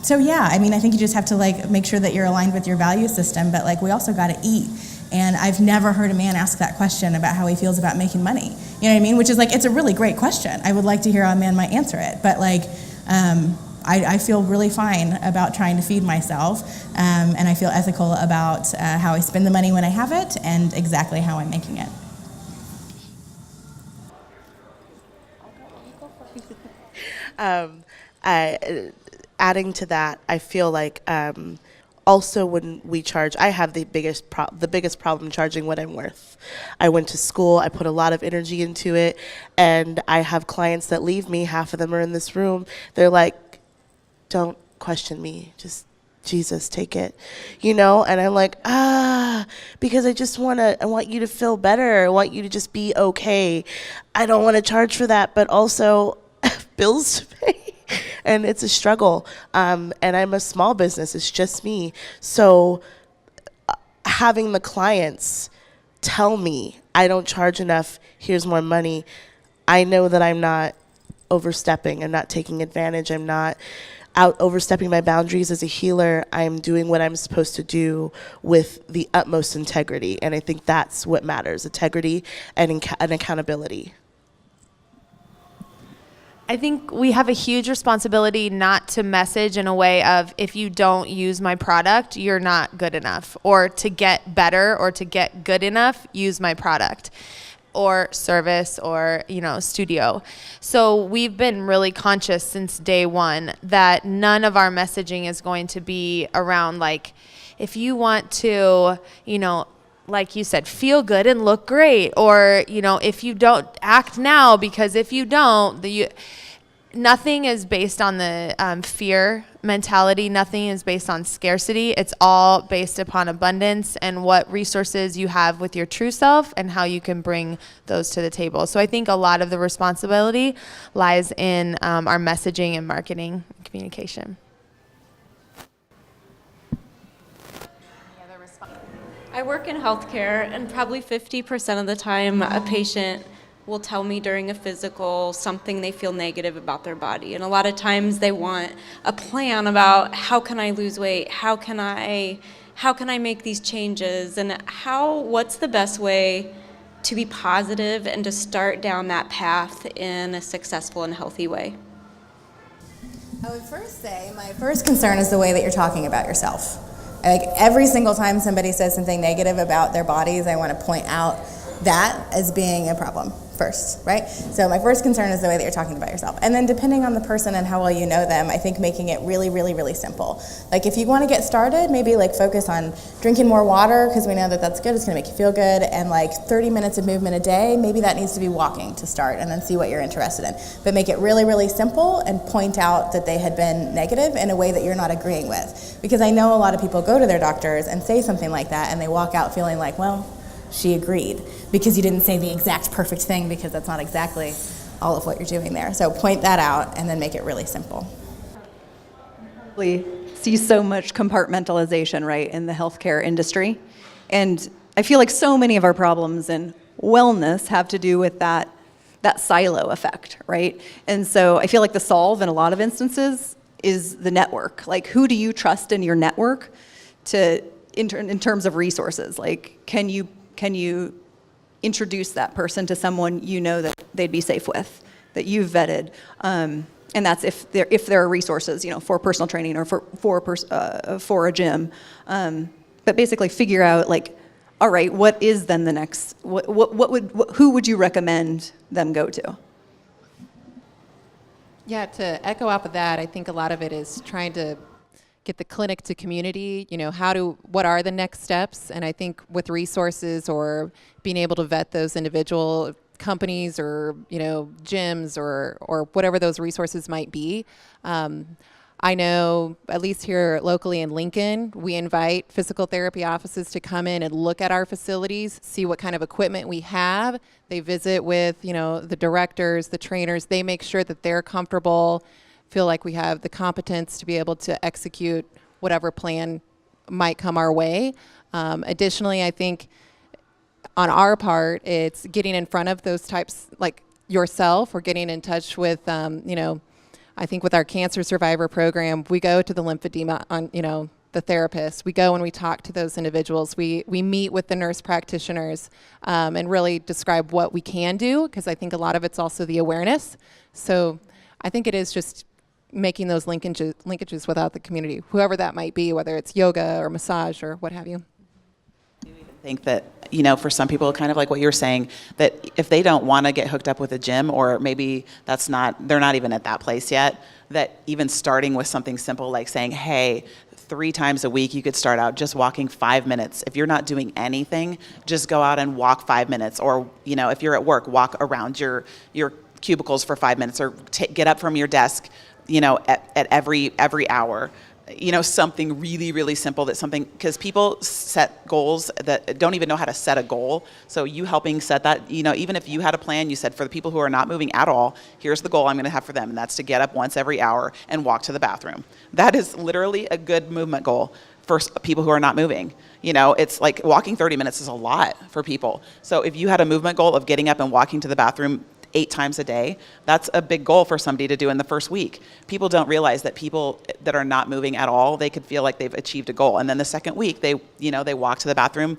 So yeah, I mean, I think you just have to like make sure that you're aligned with your value system, but like we also got to eat. And I've never heard a man ask that question about how he feels about making money. You know what I mean? Which is like, it's a really great question. I would like to hear how a man might answer it. But like, I feel really fine about trying to feed myself, and I feel ethical about how I spend the money when I have it and exactly how I'm making it. Adding to that, I feel like also when we charge, I have the biggest problem charging what I'm worth. I went to school, I put a lot of energy into it, and I have clients that leave me, half of them are in this room, they're like, don't question me, just Jesus, take it, and I'm like, because I want you to feel better, I want you to just be okay. I don't want to charge for that, but also bills to pay, and it's a struggle, and I'm a small business, it's just me, so having the clients tell me, I don't charge enough, here's more money, I know that I'm not overstepping, I'm not taking advantage, I'm not out overstepping my boundaries as a healer, I'm doing what I'm supposed to do with the utmost integrity. And I think that's what matters, integrity and accountability. I think we have a huge responsibility not to message in a way of, if you don't use my product, you're not good enough, or to get better or to get good enough, use my product or service or, studio. So we've been really conscious since day one that none of our messaging is going to be around, like, if you want to, like you said, feel good and look great, or, if you don't, act now, because if you don't, nothing is based on the fear mentality. Nothing is based on scarcity. It's all based upon abundance and what resources you have with your true self and how you can bring those to the table. So I think a lot of the responsibility lies in our messaging and marketing and communication. I work in healthcare, and probably 50% of the time a patient will tell me during a physical something they feel negative about their body. And a lot of times they want a plan about, how can I lose weight? How can I make these changes? And what's the best way to be positive and to start down that path in a successful and healthy way? I would first say my first concern is the way that you're talking about yourself. Like, every single time somebody says something negative about their bodies, I want to point out that as being a problem first, right? So my first concern is the way that you're talking about yourself. And then depending on the person and how well you know them, I think making it really, really, really simple. Like, if you want to get started, maybe focus on drinking more water, because we know that that's good, it's going to make you feel good, and 30 minutes of movement a day, maybe that needs to be walking to start, and then see what you're interested in. But make it really, really simple and point out that they had been negative in a way that you're not agreeing with. Because I know a lot of people go to their doctors and say something like that, and they walk out feeling like, well, she agreed, because you didn't say the exact perfect thing, because that's not exactly all of what you're doing there. So point that out and then make it really simple. We see so much compartmentalization, right, in the healthcare industry. And I feel like so many of our problems in wellness have to do with that silo effect, right? And so I feel like the solve in a lot of instances is the network. Like, who do you trust in your network in terms of resources? Like, can you introduce that person to someone you know that they'd be safe with, that you've vetted? And that's if there are resources, for personal training or for a gym. But basically figure out, all right, what is then the next? Who would you recommend them go to? Yeah, to echo off of that, I think a lot of it is trying to get the clinic to community, what are the next steps? And I think with resources or being able to vet those individual companies or, gyms or whatever those resources might be. I know, at least here locally in Lincoln, we invite physical therapy offices to come in and look at our facilities, see what kind of equipment we have. They visit with, the directors, the trainers. They make sure that they're comfortable, feel like we have the competence to be able to execute whatever plan might come our way. Additionally, I think on our part, it's getting in front of those types, like yourself, or getting in touch with, I think with our cancer survivor program, we go to the lymphedema on, the therapist. We go and we talk to those individuals. We meet with the nurse practitioners and really describe what we can do, because I think a lot of it's also the awareness. So I think it is just making those linkages without the community, whoever that might be, whether it's yoga or massage or what have you. I think that, for some people, kind of like what you're saying, that if they don't want to get hooked up with a gym, or maybe they're not even at that place yet, that even starting with something simple like saying, hey, 3 times a week you could start out just walking 5 minutes. If you're not doing anything, just go out and walk 5 minutes. Or, if you're at work, walk around your cubicles for 5 minutes, or get up from your desk, at every hour. Something really, really simple, because people set goals that don't even know how to set a goal. So you helping set that, even if you had a plan, you said, for the people who are not moving at all, here's the goal I'm going to have for them. And that's to get up once every hour and walk to the bathroom. That is literally a good movement goal for people who are not moving. It's like walking 30 minutes is a lot for people. So if you had a movement goal of getting up and walking to the bathroom 8 times a day. That's a big goal for somebody to do in the first week. People don't realize that people that are not moving at all, they could feel like they've achieved a goal. And then the second week, they walk to the bathroom,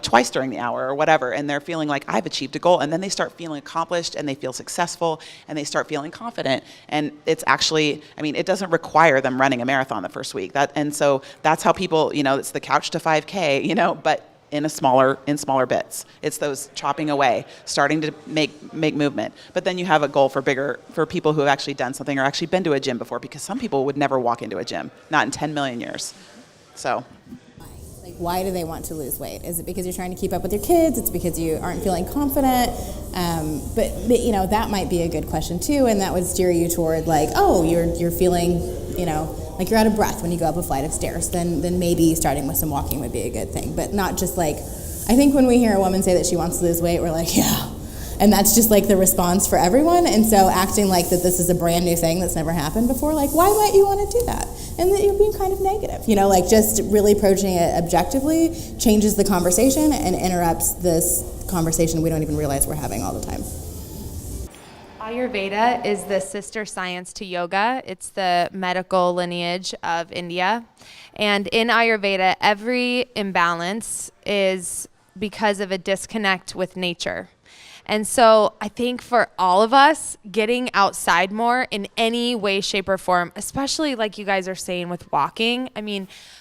twice during the hour or whatever, and they're feeling like I've achieved a goal. And then they start feeling accomplished and they feel successful and they start feeling confident. And it's actually, it doesn't require them running a marathon the first week. And so that's how people, it's the couch to 5K, but in smaller bits. It's those chopping away, starting to make movement. But then you have a goal for people who have actually done something or actually been to a gym before, because some people would never walk into a gym, not in 10 million years. So. Like, why do they want to lose weight? Is it because you're trying to keep up with your kids? It's because you aren't feeling confident? But that might be a good question too, and that would steer you toward like, oh, you're feeling, like you're out of breath when you go up a flight of stairs. Then maybe starting with some walking would be a good thing, but not just like, I think when we hear a woman say that she wants to lose weight, we're like, yeah. And that's just like the response for everyone. And so acting like that this is a brand new thing that's never happened before, like, why might you want to do that? And that you're being kind of negative, like just really approaching it objectively changes the conversation and interrupts this conversation we don't even realize we're having all the time. Ayurveda is the sister science to yoga. It's the medical lineage of India. And in Ayurveda, every imbalance is because of a disconnect with nature. And so I think for all of us, getting outside more in any way, shape, or form, especially like you guys are saying with walking,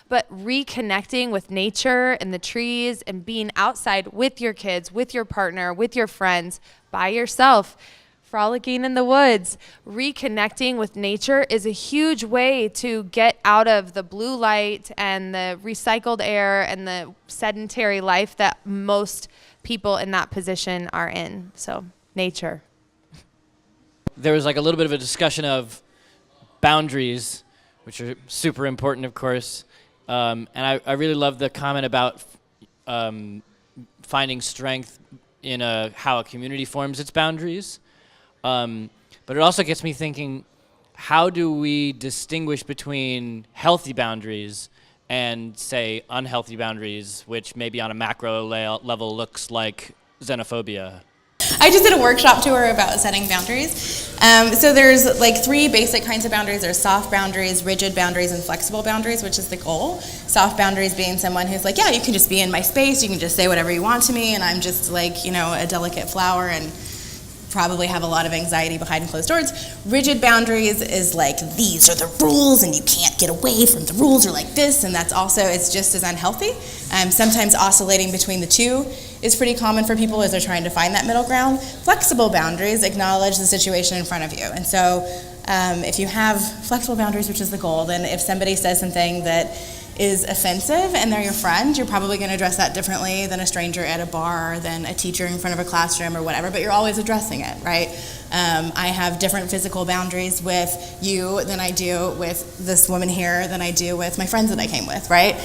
but reconnecting with nature and the trees and being outside with your kids, with your partner, with your friends, by yourself, frolicking in the woods, reconnecting with nature is a huge way to get out of the blue light and the recycled air and the sedentary life that most people in that position are in. So, nature. There was like a little bit of a discussion of boundaries, which are super important, of course. And I really love the comment about finding strength in how a community forms its boundaries. But it also gets me thinking, how do we distinguish between healthy boundaries and, say, unhealthy boundaries, which maybe on a macro level looks like xenophobia? I just did a workshop tour about setting boundaries. So there's like 3 basic kinds of boundaries. There's soft boundaries, rigid boundaries, and flexible boundaries, which is the goal. Soft boundaries being someone who's like, yeah, you can just be in my space, you can just say whatever you want to me, and I'm just like, a delicate flower and probably have a lot of anxiety behind closed doors. Rigid boundaries is like, these are the rules and you can't get away from the rules, or like this, and it's just as unhealthy. Sometimes oscillating between the two is pretty common for people as they're trying to find that middle ground. Flexible boundaries acknowledge the situation in front of you. And so if you have flexible boundaries, which is the goal, then if somebody says something that is offensive and they're your friend, you're probably going to address that differently than a stranger at a bar, than a teacher in front of a classroom or whatever, but you're always addressing it, right? I have different physical boundaries with you than I do with this woman here than I do with my friends that I came with, right?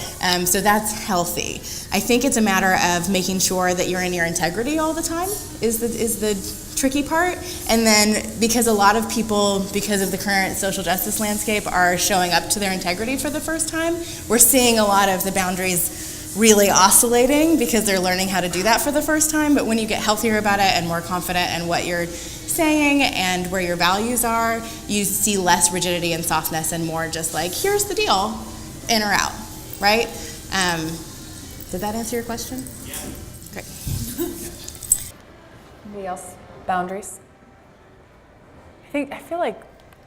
So that's healthy. I think it's a matter of making sure that you're in your integrity all the time is the tricky part. And then because a lot of people, because of the current social justice landscape, are showing up to their integrity for the first time, we're seeing a lot of the boundaries really oscillating because they're learning how to do that for the first time. But when you get healthier about it and more confident in what you're saying and where your values are, you see less rigidity and softness and more just like, here's the deal, in or out, right? Did that answer your question? Yeah. Great. Anybody else? Boundaries? I feel like,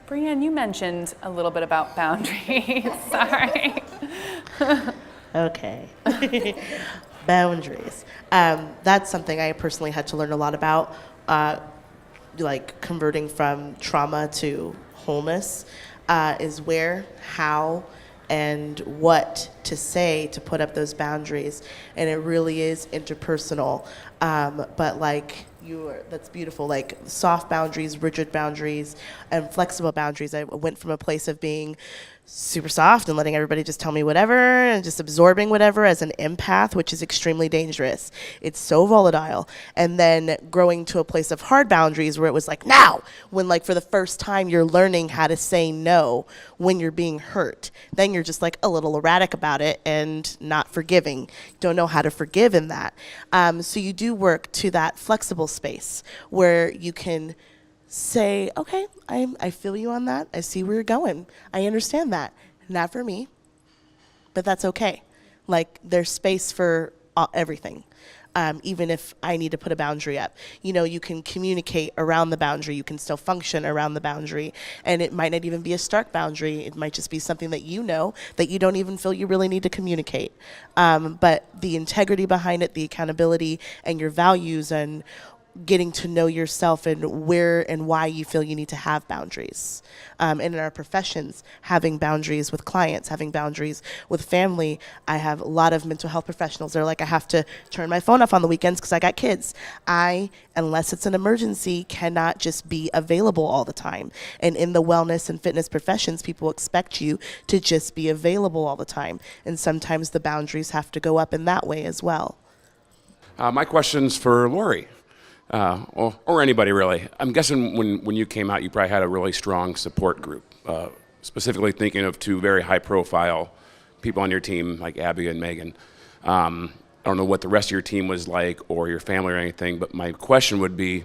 Brianne, you mentioned a little bit about boundaries. Sorry. Okay. Boundaries. That's something I personally had to learn a lot about, like converting from trauma to wholeness, is where, how, and what to say to put up those boundaries. And it really is interpersonal. But like, that's beautiful, like soft boundaries, rigid boundaries, and flexible boundaries. I went from a place of being super soft and letting everybody just tell me whatever and just absorbing whatever as an empath, which is extremely dangerous. It's so volatile. And then growing to a place of hard boundaries where it was like, now, when like for the first time you're learning how to say no when you're being hurt. Then you're just like a little erratic about it and not forgiving. Don't know how to forgive in that. So you do work to that flexible space where you can say, okay, I feel you on that. I see where you're going. I understand that. Not for me, but that's okay. Like, there's space for everything, even if I need to put a boundary up. You know, you can communicate around the boundary. You can still function around the boundary. And it might not even be a stark boundary. It might just be something that you know that you don't even feel you really need to communicate. But the integrity behind it, the accountability, and your values, and getting to know yourself and where and why you feel you need to have boundaries. And in our professions, having boundaries with clients, having boundaries with family. I have a lot of mental health professionals. They're like, I have to turn my phone off on the weekends because I got kids. Unless it's an emergency, cannot just be available all the time. And in the wellness and fitness professions, people expect you to just be available all the time. And sometimes the boundaries have to go up in that way as well. My question's for Lori. Or anybody really. I'm guessing when you came out, you probably had a really strong support group, specifically thinking of two very high-profile people on your team, like Abby and Megan. I don't know what the rest of your team was like or your family or anything, but my question would be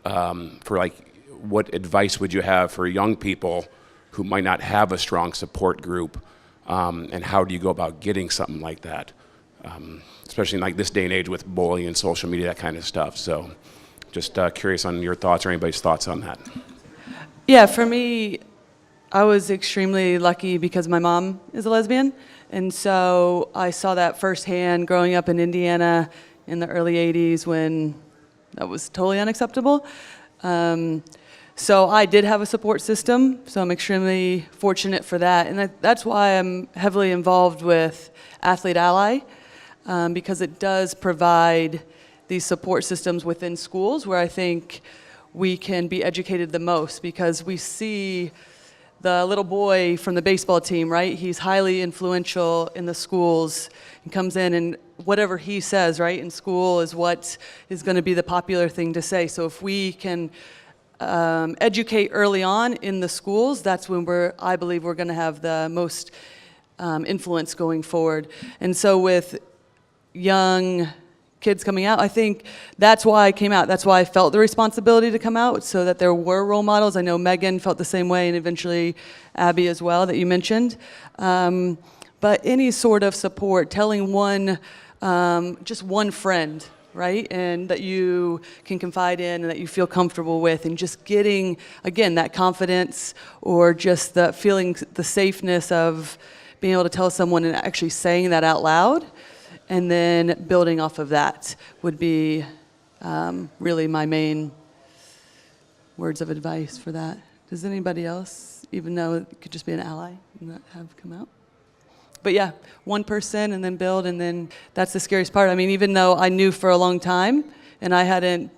for like, what advice would you have for young people who might not have a strong support group, and how do you go about getting something like that? Especially in like this day and age with bullying and social media, that kind of stuff. So just curious on your thoughts or anybody's thoughts on that. Yeah, for me, I was extremely lucky because my mom is a lesbian. And so I saw that firsthand growing up in Indiana in the early 80s when that was totally unacceptable. So I did have a support system, so I'm extremely fortunate for that. And that's why I'm heavily involved with Athlete Ally. Because it does provide these support systems within schools where I think we can be educated the most, because we see the little boy from the baseball team, right? He's highly influential in the schools and comes in, and whatever he says, right, in school is what is going to be the popular thing to say. So if we can educate early on in the schools, that's when I believe we're going to have the most influence going forward. And so with young kids coming out, I think that's why I came out. That's why I felt the responsibility to come out, so that there were role models. I know Megan felt the same way, and eventually Abby as well, that you mentioned. But any sort of support, telling just one friend, right, and that you can confide in and that you feel comfortable with, and just getting, again, that confidence, or just the feeling, the safeness of being able to tell someone and actually saying that out loud. And then building off of that would be really my main words of advice for that. Does anybody else even know it could just be an ally and not have come out? But yeah, one person and then build, and then that's the scariest part. I mean, even though I knew for a long time and it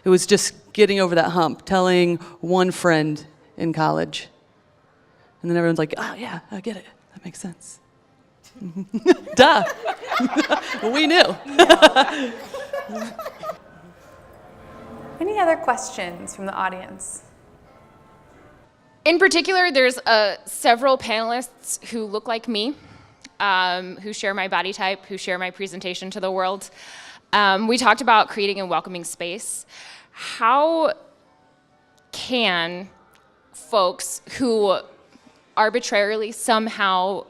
was just getting over that hump, telling one friend in college. And then everyone's like, oh yeah, I get it. That makes sense. Duh. We knew. Any other questions from the audience? In particular, there's several panelists who look like me, who share my body type, who share my presentation to the world. We talked about creating a welcoming space. How can folks who arbitrarily somehow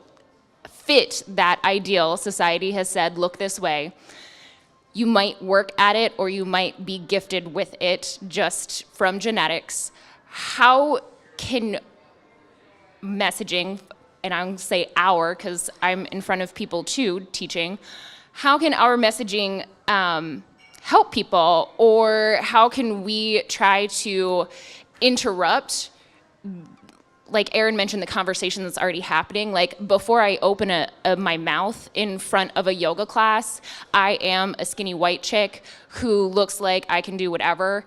fit that ideal society has said, look this way, you might work at it or you might be gifted with it just from genetics. How can messaging, and I'm gonna say our because I'm in front of people too teaching, how can our messaging help people, or how can we try to interrupt, like Erin mentioned, the conversation that's already happening? Like, before I open my mouth in front of a yoga class, I am a skinny white chick who looks like I can do whatever.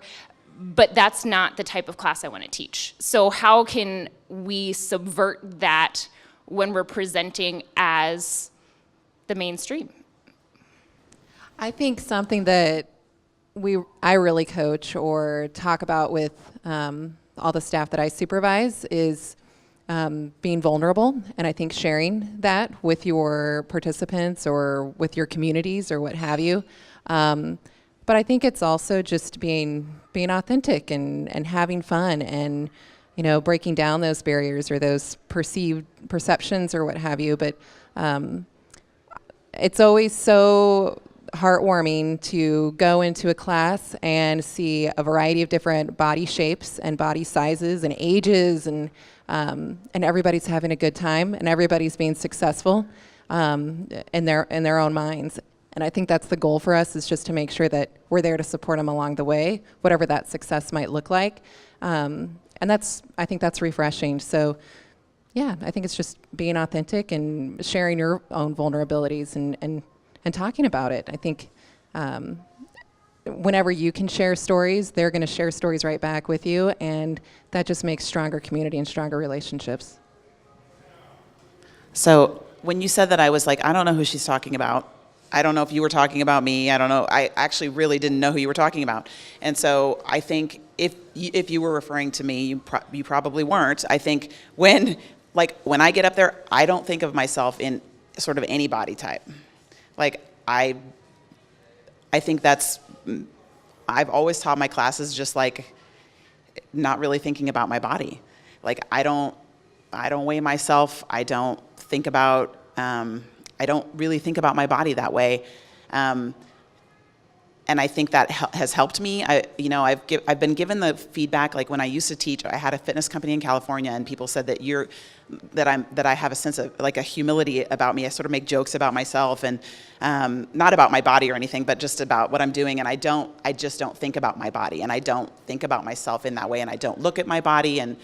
but that's not the type of class I want to teach. So how can we subvert that when we're presenting as the mainstream? I think something that I really coach or talk about with all the staff that I supervise is being vulnerable, and I think sharing that with your participants or with your communities or what have you. But I think it's also just being authentic and having fun and, you know, breaking down those barriers or those perceptions or what have you. But it's always so heartwarming to go into a class and see a variety of different body shapes and body sizes and ages, and everybody's having a good time and everybody's being successful in their own minds. And I think that's the goal for us, is just to make sure that we're there to support them along the way, whatever that success might look like. And I think that's refreshing. So yeah, I think it's just being authentic and sharing your own vulnerabilities and talking about it. I think whenever you can share stories, they're going to share stories right back with you, and that just makes stronger community and stronger relationships. So when you said that, I was like, I don't know who she's talking about. I don't know if you were talking about me. I don't know. I actually really didn't know who you were talking about. And so I think if you were referring to me, you probably weren't. I think when I get up there, I don't think of myself in sort of any body type. Like I think I've always taught my classes just like not really thinking about my body. Like I don't weigh myself. I don't think about, I don't really think about my body that way. And I think that has helped me. I've been given the feedback, like when I used to teach, I had a fitness company in California, and people said that I have a sense of like a humility about me. I sort of make jokes about myself, and not about my body or anything, but just about what I'm doing. And I just don't think about my body, and I don't think about myself in that way, and I don't look at my body. And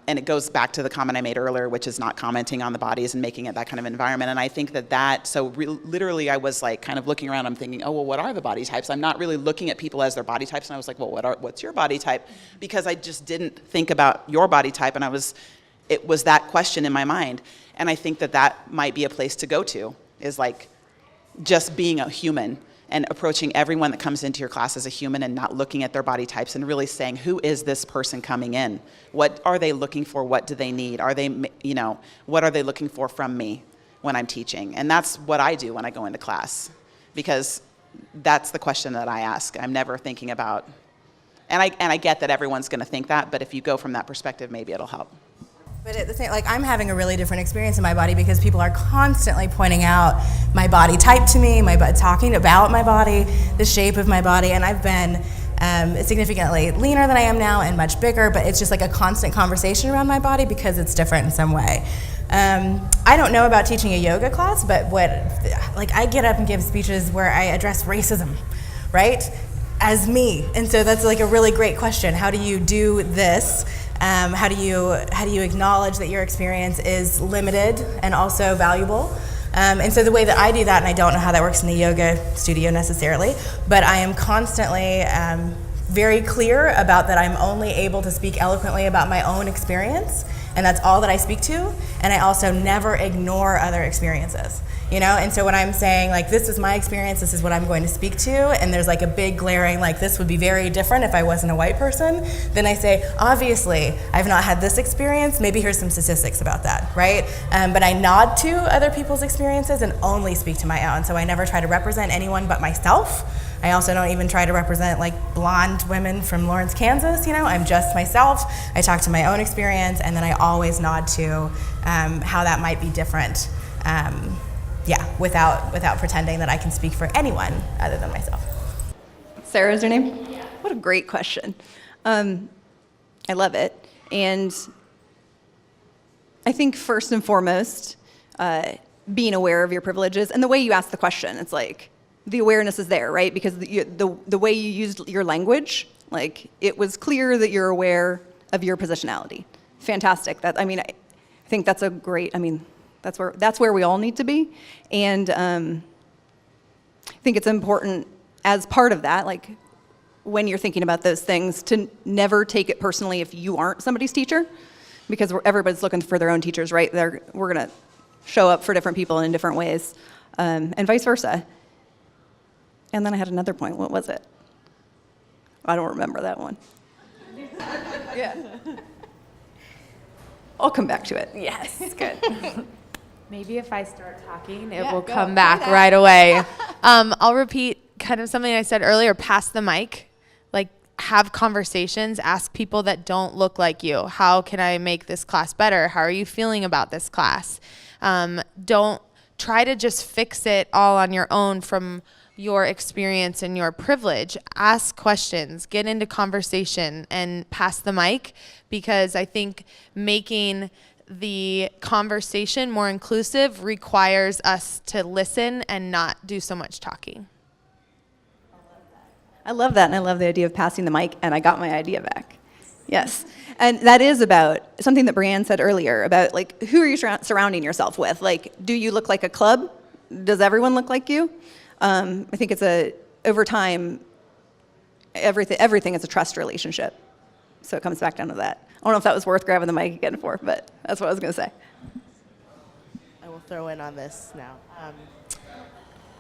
it goes back to the comment I made earlier, which is not commenting on the bodies and making it that kind of environment. And I think literally I was like kind of looking around, I'm thinking, oh, well, what are the body types? I'm not really looking at people as their body types. And I was like, well, what's your body type? Because I just didn't think about your body type, and it was that question in my mind. And I think that might be a place to go to, is like just being a human and approaching everyone that comes into your class as a human, and not looking at their body types, and really saying, who is this person coming in? What are they looking for? What do they need? What are they looking for from me when I'm teaching? And that's what I do when I go into class, because that's the question that I ask. I'm never thinking about, and I get that everyone's gonna think that, but if you go from that perspective, maybe it'll help. But at the same, like, I'm having a really different experience in my body because people are constantly pointing out my body type to me, talking about my body, the shape of my body, and I've been significantly leaner than I am now and much bigger, but it's just like a constant conversation around my body because it's different in some way. I don't know about teaching a yoga class, but I get up and give speeches where I address racism, right? As me. And so that's like a really great question. How do you do this? How do you acknowledge that your experience is limited and also valuable? And so the way that I do that, and I don't know how that works in the yoga studio necessarily, but I am constantly very clear about that I'm only able to speak eloquently about my own experience, and that's all that I speak to, and I also never ignore other experiences. And so when I'm saying, like, this is my experience, this is what I'm going to speak to, and there's like a big glaring, like, this would be very different if I wasn't a white person, then I say, obviously, I've not had this experience, maybe here's some statistics about that, right? But I nod to other people's experiences and only speak to my own, so I never try to represent anyone but myself. I also don't even try to represent like blonde women from Lawrence, Kansas, I'm just myself. I talk to my own experience, and then I always nod to how that might be different. Without pretending that I can speak for anyone other than myself. Sarah's your name? What a great question. I love it. And I think first and foremost, being aware of your privileges, and the way you ask the question, it's like, the awareness is there, right? Because the way you used your language, like, it was clear that you're aware of your positionality. Fantastic. I think that's a great, that's where we all need to be. And I think it's important as part of that, like, when you're thinking about those things, to never take it personally if you aren't somebody's teacher, because everybody's looking for their own teachers, right? We're going to show up for different people in different ways, and vice versa. And then I had another point. What was it? I don't remember that one. Yeah. I'll come back to it. Yes, good. Maybe if I start talking, it Yeah, will go. come Try back that. right away. I'll repeat kind of something I said earlier, pass the mic. Like, have conversations, ask people that don't look like you. How can I make this class better? How are you feeling about this class? Don't try to just fix it all on your own from your experience and your privilege. Ask questions, get into conversation, and pass the mic, because I think making the conversation more inclusive requires us to listen and not do so much talking. I love that, and I love the idea of passing the mic, and I got my idea back. Yes. And that is about something that Brianne said earlier about, like, who are you surrounding yourself with? Like, do you look like a club? Does everyone look like you? I think over time, everything is a trust relationship. So it comes back down to that. I don't know if that was worth grabbing the mic again for, but that's what I was going to say. I will throw in on this now.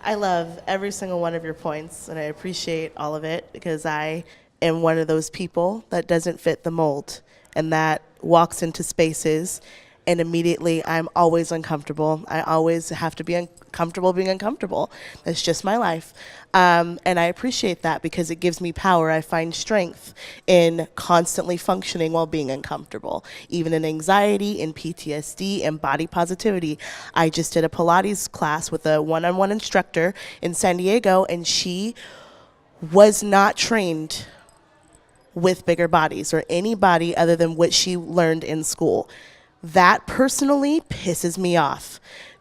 I love every single one of your points, and I appreciate all of it, because I am one of those people that doesn't fit the mold and that walks into spaces and immediately I'm always uncomfortable. I always have to be uncomfortable being uncomfortable. That's just my life. And I appreciate that, because it gives me power. I find strength in constantly functioning while being uncomfortable, even in anxiety, in PTSD, and body positivity. I just did a Pilates class with a one-on-one instructor in San Diego, and she was not trained with bigger bodies or any body other than what she learned in school. That personally pisses me off.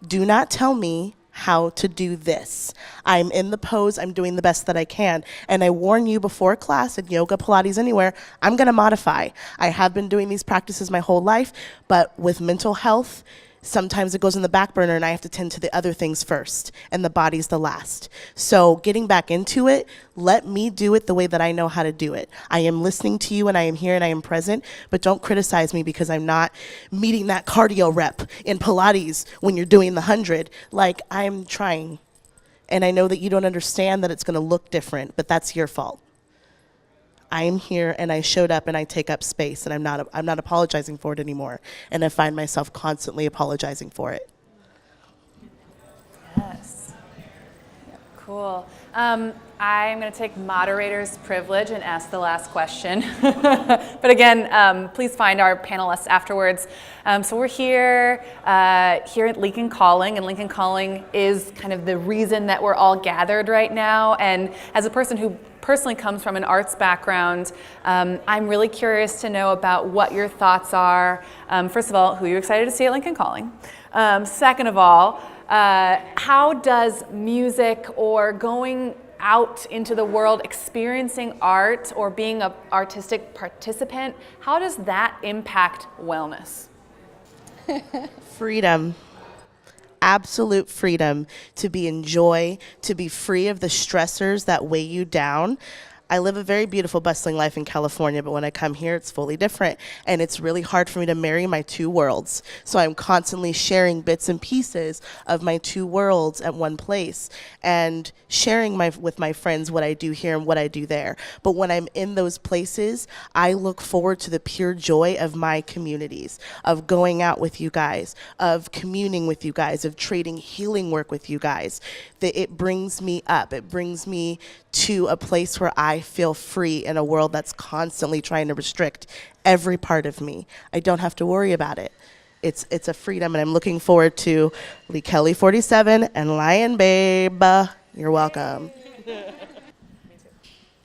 Do not tell me how to do this. I'm in the pose, I'm doing the best that I can. And I warn you before class, in yoga, Pilates, anywhere, I'm gonna modify. I have been doing these practices my whole life, but with mental health, sometimes it goes in the back burner and I have to tend to the other things first, and the body's the last. So getting back into it, let me do it the way that I know how to do it. I am listening to you and I am here and I am present, but don't criticize me because I'm not meeting that cardio rep in Pilates when you're doing the 100. Like, I'm trying. And I know that you don't understand that it's gonna look different, but that's your fault. I am here and I showed up and I take up space, and I'm not apologizing for it anymore. And I find myself constantly apologizing for it. Yes. Cool. I'm going to take moderator's privilege and ask the last question. But again, please find our panelists afterwards. So we're here at Lincoln Calling, and Lincoln Calling is kind of the reason that we're all gathered right now. And as a person who personally comes from an arts background, I'm really curious to know about what your thoughts are. First of all, who are you excited to see at Lincoln Calling? Second of all, how does music or going out into the world, experiencing art or being an artistic participant, how does that impact wellness? Freedom. Absolute freedom to be in joy, to be free of the stressors that weigh you down. I live a very beautiful, bustling life in California, but when I come here, it's fully different. And it's really hard for me to marry my two worlds. So I'm constantly sharing bits and pieces of my two worlds at one place and sharing with my friends what I do here and what I do there. But when I'm in those places, I look forward to the pure joy of my communities, of going out with you guys, of communing with you guys, of trading healing work with you guys. That it brings me up. It brings me to a place where I feel free in a world that's constantly trying to restrict every part of me. I don't have to worry about it. It's a freedom, and I'm looking forward to Lee Kelly 47 and Lion Babe. You're welcome.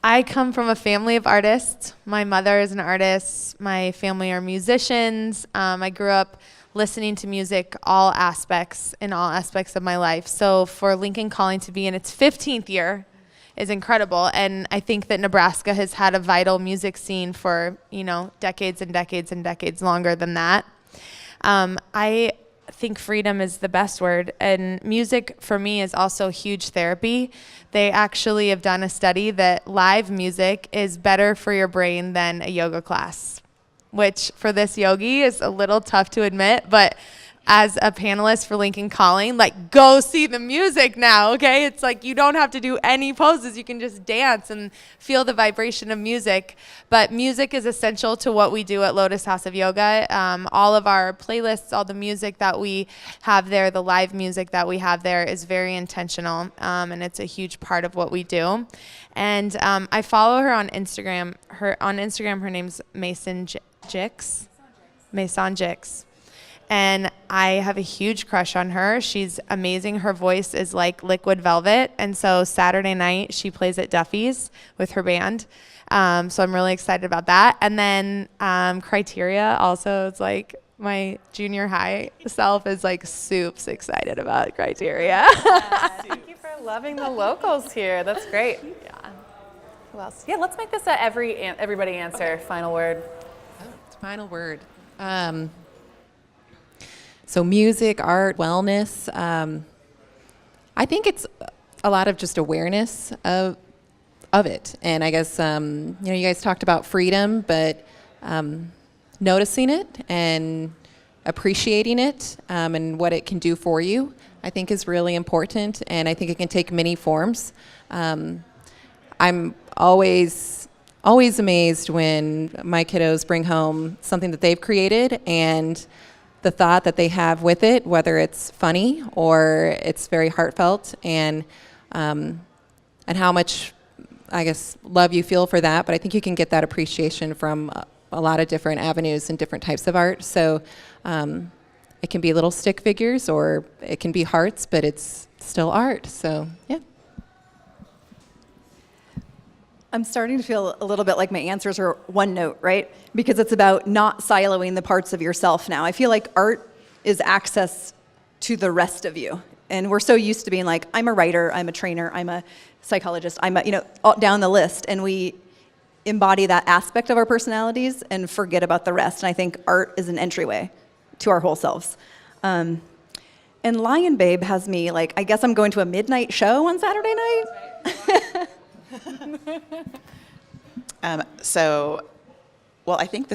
I come from a family of artists. My mother is an artist. My family are musicians. I grew up listening to music in all aspects of my life. So for Lincoln Calling to be in its 15th year is incredible. And I think that Nebraska has had a vital music scene for, decades and decades and decades longer than that. I think freedom is the best word. And music for me is also huge therapy. They actually have done a study that live music is better for your brain than a yoga class, which for this yogi is a little tough to admit, but as a panelist for Lincoln Calling, like, go see the music now, okay? It's like you don't have to do any poses. You can just dance and feel the vibration of music. But music is essential to what we do at Lotus House of Yoga. All of our playlists, all the music that we have there, the live music that we have there is very intentional, and it's a huge part of what we do. And I follow her on Instagram. Her name's Mason Jix. Mason Jix. And I have a huge crush on her. She's amazing. Her voice is like liquid velvet. And so Saturday night, she plays at Duffy's with her band. So I'm really excited about that. And then Criteria also, it's like my junior high self is like soups excited about Criteria. Thank you for loving the locals here. That's great. Yeah. Who else? Yeah, let's make this a everybody answer. Okay. Final word. Final word. So music, art, wellness. I think it's a lot of just awareness of it. And I guess, you guys talked about freedom, but noticing it and appreciating it and what it can do for you, I think is really important. And I think it can take many forms. I'm always amazed when my kiddos bring home something that they've created and the thought that they have with it, whether it's funny or it's very heartfelt, and how much, I guess, love you feel for that. But I think you can get that appreciation from a lot of different avenues and different types of art. So it can be little stick figures or it can be hearts, but it's still art. So yeah. I'm starting to feel a little bit like my answers are one note, right? Because it's about not siloing the parts of yourself now. I feel like art is access to the rest of you. And we're so used to being like, I'm a writer, I'm a trainer, I'm a psychologist, I'm a, all down the list. And we embody that aspect of our personalities and forget about the rest. And I think art is an entryway to our whole selves. And Lion Babe has me like, I guess I'm going to a midnight show on Saturday night. I think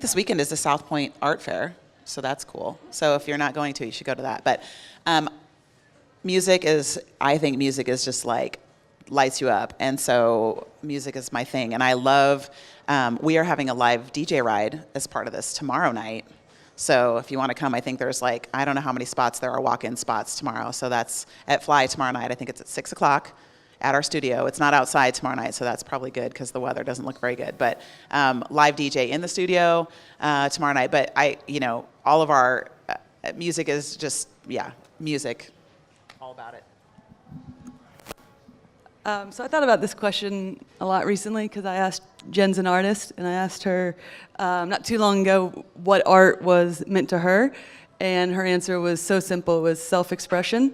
this weekend is the South Point Art Fair, so that's cool. So if you're not going to, you should go to that. But I think music is just like lights you up, and so music is my thing. And I love, we are having a live DJ ride as part of this tomorrow night. So if you want to come, I think there's like, I don't know how many spots there are, walk-in spots tomorrow. So that's at Fly tomorrow night. I think it's at 6 o'clock. At our studio. It's not outside tomorrow night, so that's probably good because the weather doesn't look very good. But live DJ in the studio tomorrow night. But all of our music is just, music. All about it. So I thought about this question a lot recently because I asked Jen's an artist, and I asked her not too long ago what art was meant to her, and her answer was so simple. It was self-expression.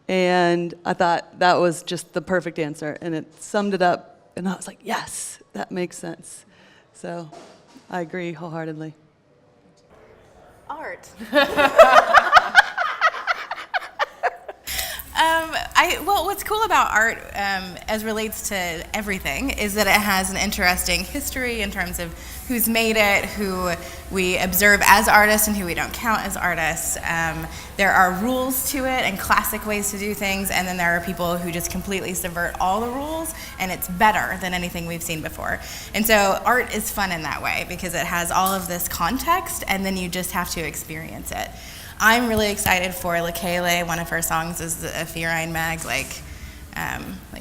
And I thought that was just the perfect answer, and it summed it up, and I was like, yes, that makes sense. So I agree wholeheartedly. Art. What's cool about art as relates to everything is that it has an interesting history in terms of who's made it, who we observe as artists and who we don't count as artists. There are rules to it and classic ways to do things, and then there are people who just completely subvert all the rules, and it's better than anything we've seen before. And so art is fun in that way because it has all of this context, and then you just have to experience it. I'm really excited for LaKayla. One of her songs is a Fearine Mag, like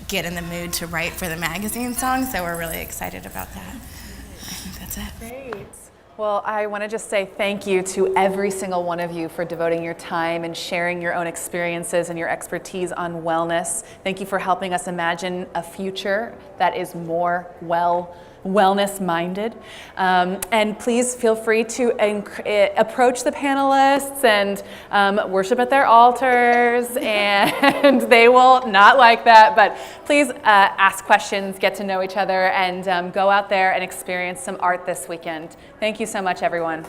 get in the mood to write for the magazine song. So we're really excited about that. I think that's it. Great. Well, I want to just say thank you to every single one of you for devoting your time and sharing your own experiences and your expertise on wellness. Thank you for helping us imagine a future that is more wellness-minded. And please feel free to approach the panelists and worship at their altars, and they will not like that, but please ask questions, get to know each other, and go out there and experience some art this weekend. Thank you so much, everyone.